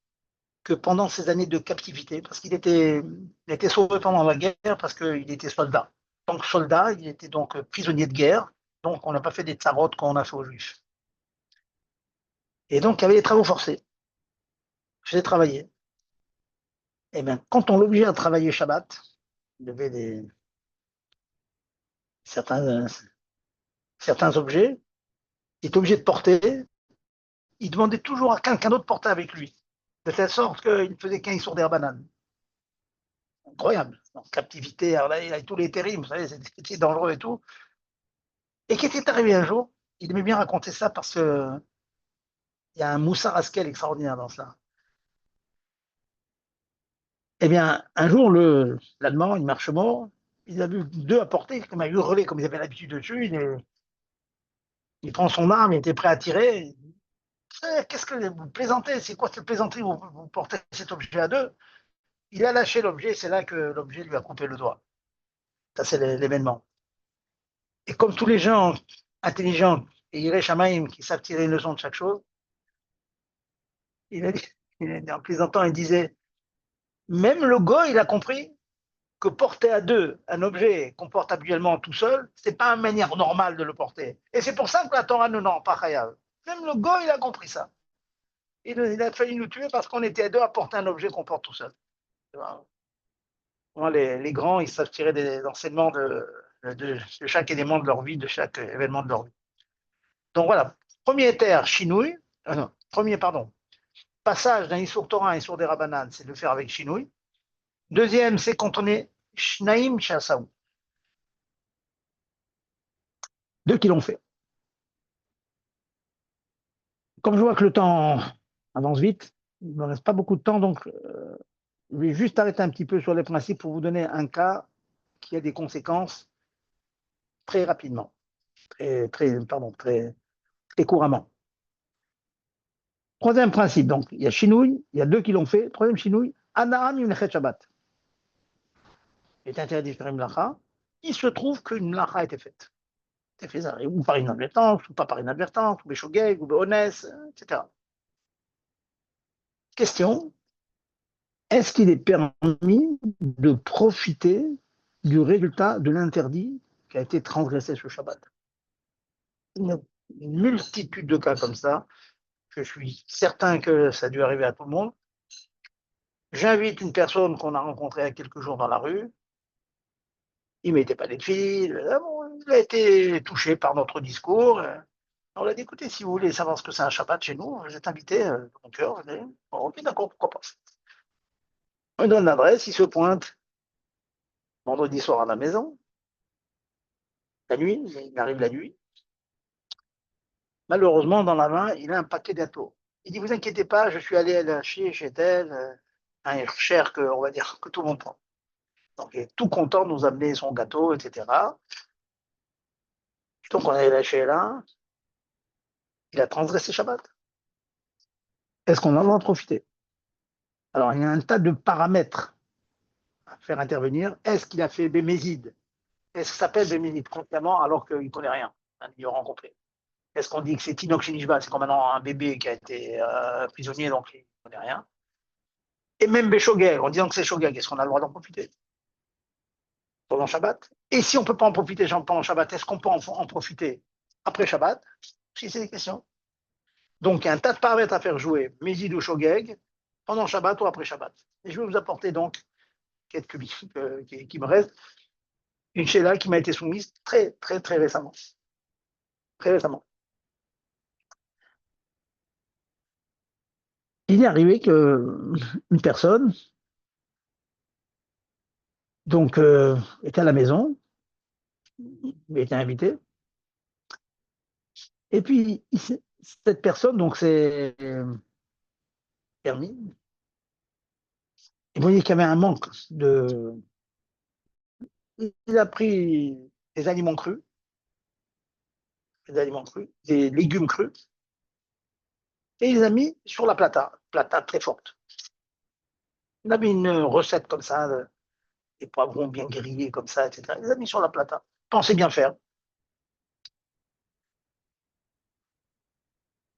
que pendant ces années de captivité, parce il était sauvé pendant la guerre parce qu'il était soldat. Donc soldat, il était donc prisonnier de guerre, donc on n'a pas fait des tsarotes qu'on a fait aux juifs. Et donc il y avait des travaux forcés. J'ai travaillé. Et bien, quand on l'obligeait à travailler Shabbat, il y avait certains, certains objets, il était obligé de porter, il demandait toujours à quelqu'un d'autre de porter avec lui, de telle sorte qu'il ne faisait qu'un sourd des bananes. Incroyable. En captivité, alors là, il a tous les terribles, vous savez, c'était dangereux et tout. Et qui était arrivé un jour, il aimait bien raconter ça parce que il y a un Moussa Raskel extraordinaire dans cela. Eh bien, un jour, l'Allemand, il marche mort, il a vu deux à portée, il m'a hurlé comme ils avaient l'habitude de tuer, il prend son arme, il était prêt à tirer. Qu'est-ce que vous plaisantez? C'est quoi cette plaisanterie? Vous portez cet objet à deux? Il a lâché l'objet, c'est là que l'objet lui a coupé le doigt. Ça, c'est l'événement. Et comme tous les gens intelligents et Iré Shamaïm qui savent tirer une leçon de chaque chose, il a dit, en plaisantant, il disait, même le goy, il a compris que porter à deux un objet qu'on porte habituellement tout seul, c'est pas une manière normale de le porter. Et c'est pour ça que la Torah nous n'en pas chayav. Même le goy, il a compris ça. Il a fallu nous tuer parce qu'on était à deux à porter un objet qu'on porte tout seul. Les grands, ils savent tirer des enseignements de chaque élément de leur vie, de chaque événement de leur vie. Donc voilà, premier terre, chinouille, non, premier, pardon, passage d'un Issour Torah à un Issour des Rabbanan, c'est de le faire avec chinouille. Deuxième, c'est quand on est Shnaim Chasaou. Deux qui l'ont fait. Comme je vois que le temps avance vite, il ne me reste pas beaucoup de temps, donc je vais juste arrêter un petit peu sur les principes pour vous donner un cas qui a des conséquences très rapidement, très couramment. Troisième principe, donc il y a Chinouille, il y a deux qui l'ont fait. Troisième Chinouille, Anaram Yimlechet Shabbat. Il est interdit de faire une mlacha. Il se trouve qu'une mlacha a été faite. C'est fait ça, ou par inadvertance, ou pas par inadvertance, ou Beshogeg, ou Behones, etc. Question, est-ce qu'il est permis de profiter du résultat de l'interdit qui a été transgressé ce Shabbat? Une multitude de cas comme ça. Je suis certain que ça a dû arriver à tout le monde. J'invite une personne qu'on a rencontrée il y a quelques jours dans la rue. Il ne mettait pas les fils. Il a été touché par notre discours. On l'a dit, écoutez, si vous voulez savoir ce que c'est un Shabbat chez nous, vous êtes invité de mon cœur. Bon, ok, d'accord, pourquoi pas. On lui donne l'adresse, il se pointe vendredi soir à la maison, la nuit, il arrive la nuit. Malheureusement, dans la main, il a un paquet gâteaux. Il dit, vous inquiétez pas, je suis allé lâcher chez elle un cher que, on va dire, que tout le monde prend. Donc, il est tout content de nous amener son gâteau, etc. Donc, on est lâché là, il a transgressé Shabbat. Est-ce qu'on en a profité? Alors, il y a un tas de paramètres à faire intervenir. Est-ce qu'il a fait Bémézide? Est-ce que ça s'appelle Bémézide consciemment alors qu'il ne connaît rien, un ignorant complet? Est-ce qu'on dit que c'est Tinoch Shinishba, c'est comme maintenant un bébé qui a été prisonnier, donc il ne connaît rien? Et même Béchogeg, en disant que c'est Shogeg, est-ce qu'on a le droit d'en profiter pendant Shabbat? Et si on ne peut pas en profiter pendant Shabbat, est-ce qu'on peut en profiter après Shabbat? Si c'est des questions. Donc, il y a un tas de paramètres à faire jouer, Mézid ou Shogeg, pendant Shabbat ou après Shabbat. Et je vais vous apporter donc quelques livres qui me restent. Une Sheila qui m'a été soumise très, très, très récemment. Très récemment. Il est arrivé qu'une personne donc, était à la maison, il était invité, et puis cette personne donc s'est permis, il voyait qu'il y avait un manque de... Il a pris des aliments crus, des légumes crus, et il les a mis sur la plata très forte. Il a mis une recette comme ça, des poivrons bien grillés comme ça, etc. Il les a mis sur la plata. pensait bien faire.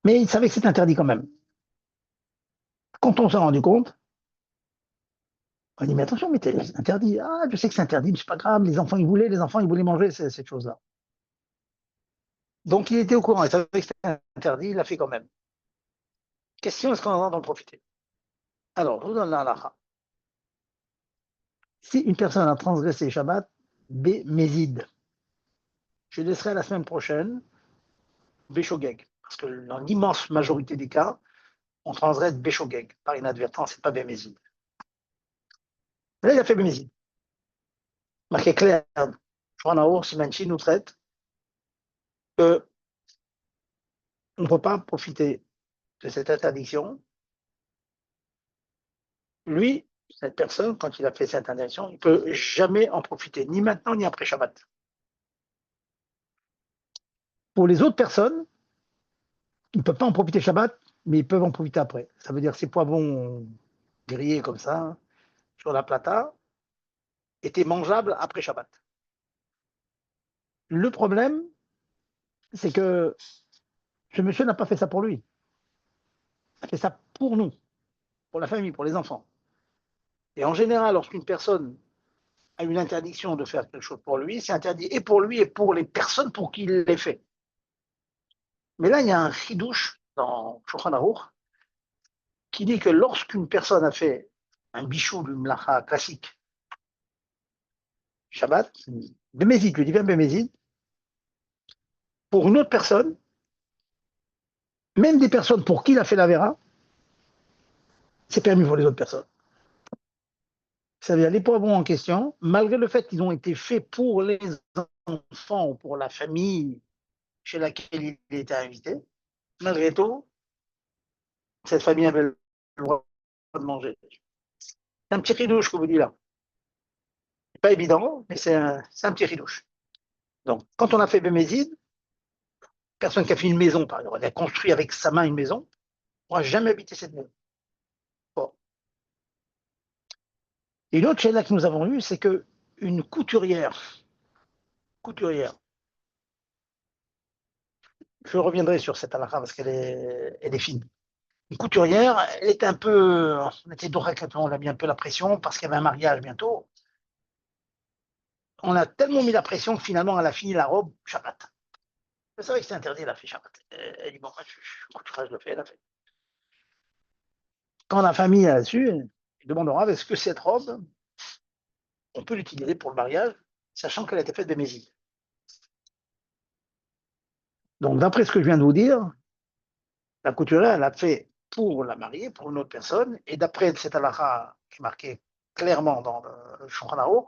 Mais il savait que c'était interdit quand même. Quand on s'est rendu compte, on dit, mais attention, mais c'est interdit. Ah, je sais que c'est interdit, mais c'est pas grave, les enfants, ils voulaient manger cette chose-là. Donc il était au courant, il savait que c'était interdit, il l'a fait quand même. Question, est-ce qu'on a le droit d'en profiter? Alors, je vous donne la halakha. Si une personne a transgressé Shabbat, Mézid, je laisserai la semaine prochaine Béchogeg. Parce que dans l'immense majorité des cas, on transgresse Béchogeg par inadvertance et pas Bémézid. Là, il a fait Bémézid. Marqué clair, Shouchan Simanchi nous traite qu'on ne peut pas profiter de cette interdiction. Lui, cette personne, quand il a fait cette interdiction, il ne peut jamais en profiter, ni maintenant ni après Shabbat. Pour les autres personnes, ils ne peuvent pas en profiter Shabbat, mais ils peuvent en profiter après. Ça veut dire ces poivrons grillés comme ça, sur la plata, étaient mangeables après Shabbat. Le problème, c'est que ce monsieur n'a pas fait ça pour lui. Il a fait ça pour nous, pour la famille, pour les enfants. Et en général, lorsqu'une personne a une interdiction de faire quelque chose pour lui, c'est interdit et pour lui et pour les personnes pour qui il l'ait fait. Mais là, il y a un chidouche dans Shulchan Aruch qui dit que lorsqu'une personne a fait un bichou d'une mlacha classique, Shabbat, Bémézid, le divin Bémézid, pour une autre personne, même des personnes pour qui il a fait la vera, c'est permis pour les autres personnes. C'est-à-dire les poivrons en question, malgré le fait qu'ils ont été faits pour les enfants ou pour la famille chez laquelle il était invité, malgré tout, cette famille avait le droit de manger. C'est un petit ridouche que vous dites là. C'est pas évident, mais c'est un petit ridouche. Donc, quand on a fait Bémézid, personne qui a fait une maison, par exemple, elle a construit avec sa main une maison, ne pourra jamais habiter cette maison. Bon. Et une autre chose que nous avons eue, c'est qu'une couturière, je reviendrai sur cette halakha parce elle est fine. Une couturière, elle était un peu, on était on a mis un peu la pression parce qu'il y avait un mariage bientôt. On a tellement mis la pression que finalement, elle a fini la robe Shabbat. Je savais que c'était interdit, elle a fait Shabbat. Elle dit, bon, moi, je le fais, elle a fait. Quand la famille a su, elle demandera, est-ce que cette robe, on peut l'utiliser pour le mariage, sachant qu'elle a été faite de Mésil. Donc, d'après ce que je viens de vous dire, la couturière, elle a fait pour la mariée, pour une autre personne, et d'après cette halakha qui est marquée clairement dans le Shulchan Aruch,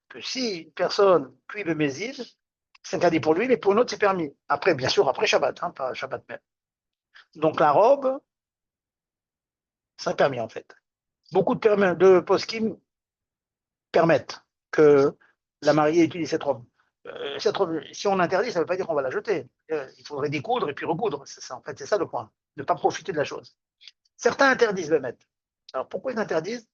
que si une personne cuit le Mésil, c'est interdit pour lui, mais pour une autre, c'est permis. Après, bien sûr, après Shabbat, hein, pas Shabbat même. Donc, la robe, c'est permis en fait. Beaucoup de poskim permettent que la mariée utilise cette robe. Cette robe, si on interdit, ça ne veut pas dire qu'on va la jeter. Il faudrait découdre et puis recoudre. En fait, c'est ça le point. Ne pas profiter de la chose. Certains interdisent le mettre. Alors pourquoi ils interdisent?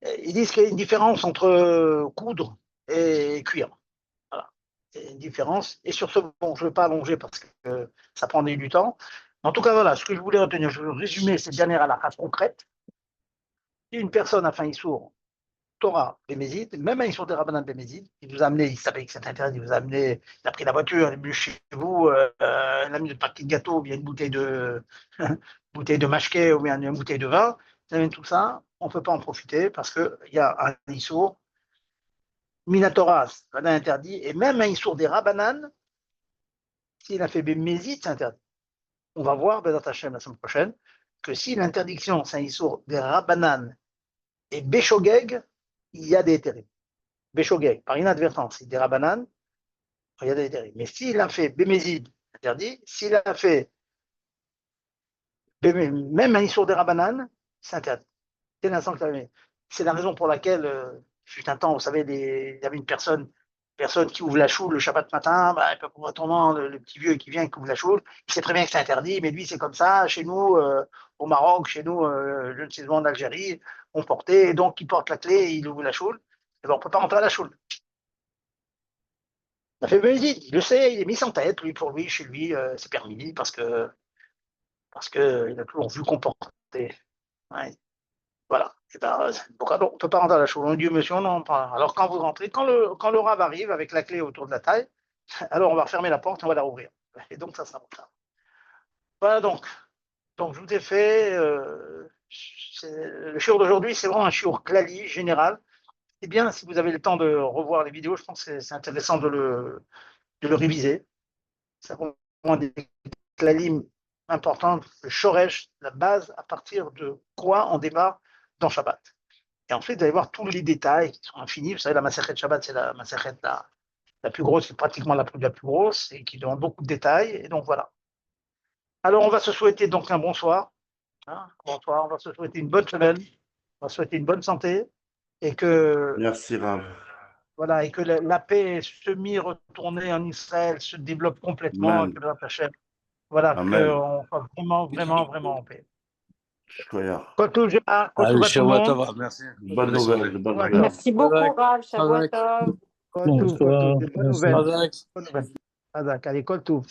Ils disent qu'il y a une différence entre coudre et cuire. Voilà. C'est une différence. Et sur ce, bon, je ne veux pas allonger parce que ça prendrait du temps. En tout cas, voilà, ce que je voulais retenir, je vais résumer cette dernière à la race concrète. Si une personne a faim sourd, Torah Bémézid, même un Issour des Rabbanan Bémézid, il vous a amené, il savait que c'était interdit, il vous a amené, il a pris la voiture, il est venu chez vous, il a mis le paquet de gâteau, ou bien une bouteille de, bouteille de mashké, ou bien une bouteille de vin, il amène tout ça, on ne peut pas en profiter parce qu'il y a un Issour, Minatora, c'est interdit, et même un Issour des Rabbanan, s'il a fait Bémézid, c'est interdit. On va voir, Bézat Hashem, la semaine prochaine, que si l'interdiction, c'est un Issour des Rabbanan et Béchogeg, il y a des terribles. Béchogeg, par inadvertance, il dira banane, il y a des interdits. Mais s'il a fait Bémézid, interdit. S'il a fait même un Issour des Rabanan, c'est interdit. C'est la raison pour laquelle, fut un temps, vous savez, il y avait une personne qui ouvre la choule le Shabbat matin, bah, autrement, le petit vieux qui vient qui ouvre la choule, il sait très bien que c'est interdit, mais lui, c'est comme ça. Chez nous, au Maroc, chez nous, je ne sais pas, en Algérie, on portait, et donc il porte la clé, il ouvre la choule, et ben, on ne peut pas rentrer à la choule. La fait, mais il le sait, il est mis en tête, lui, pour lui, chez lui, c'est permis, parce que il a toujours vu comporter. Ouais. Voilà. Et ben, pourquoi on ne peut pas rentrer à la chose? On dit, monsieur, non, pas. Alors quand vous rentrez, quand le rave arrive avec la clé autour de la taille, alors on va refermer la porte et on va la rouvrir. Et donc ça sera comme ça. Voilà donc je vous ai fait le shiur d'aujourd'hui, c'est vraiment un shiur klali général. C'est bien si vous avez le temps de revoir les vidéos, je pense que c'est intéressant de le réviser. Ça vraiment des klalim importants, le shoresh, la base à partir de quoi on démarre dans Shabbat. Et ensuite, vous allez voir tous les détails qui sont infinis. Vous savez, la Masechet Shabbat, c'est la Masechet la plus grosse, c'est pratiquement la plus grosse et qui demande beaucoup de détails. Et donc voilà. Alors, on va se souhaiter donc un bonsoir. Hein, bonsoir. On va se souhaiter une bonne semaine. On va se souhaiter une bonne santé et que Merci, Rav. voilà et que la paix semi-retournée en Israël se développe complètement et Amen. que voilà Amen. qu'on soit vraiment, vraiment, vraiment en paix. Shkoyach. Kol Allez, à tout le Shavua monde. Tova, merci. Bonne Bonne nouvelle, soirée. de bonnes nouvelles. Shabbat Merci beaucoup, Rav. Razak. Shavuot Tov. Kol Bonsoir. des bonnes Merci. nouvelles. Razak. Bonnes nouvelles. Allez, kol tout.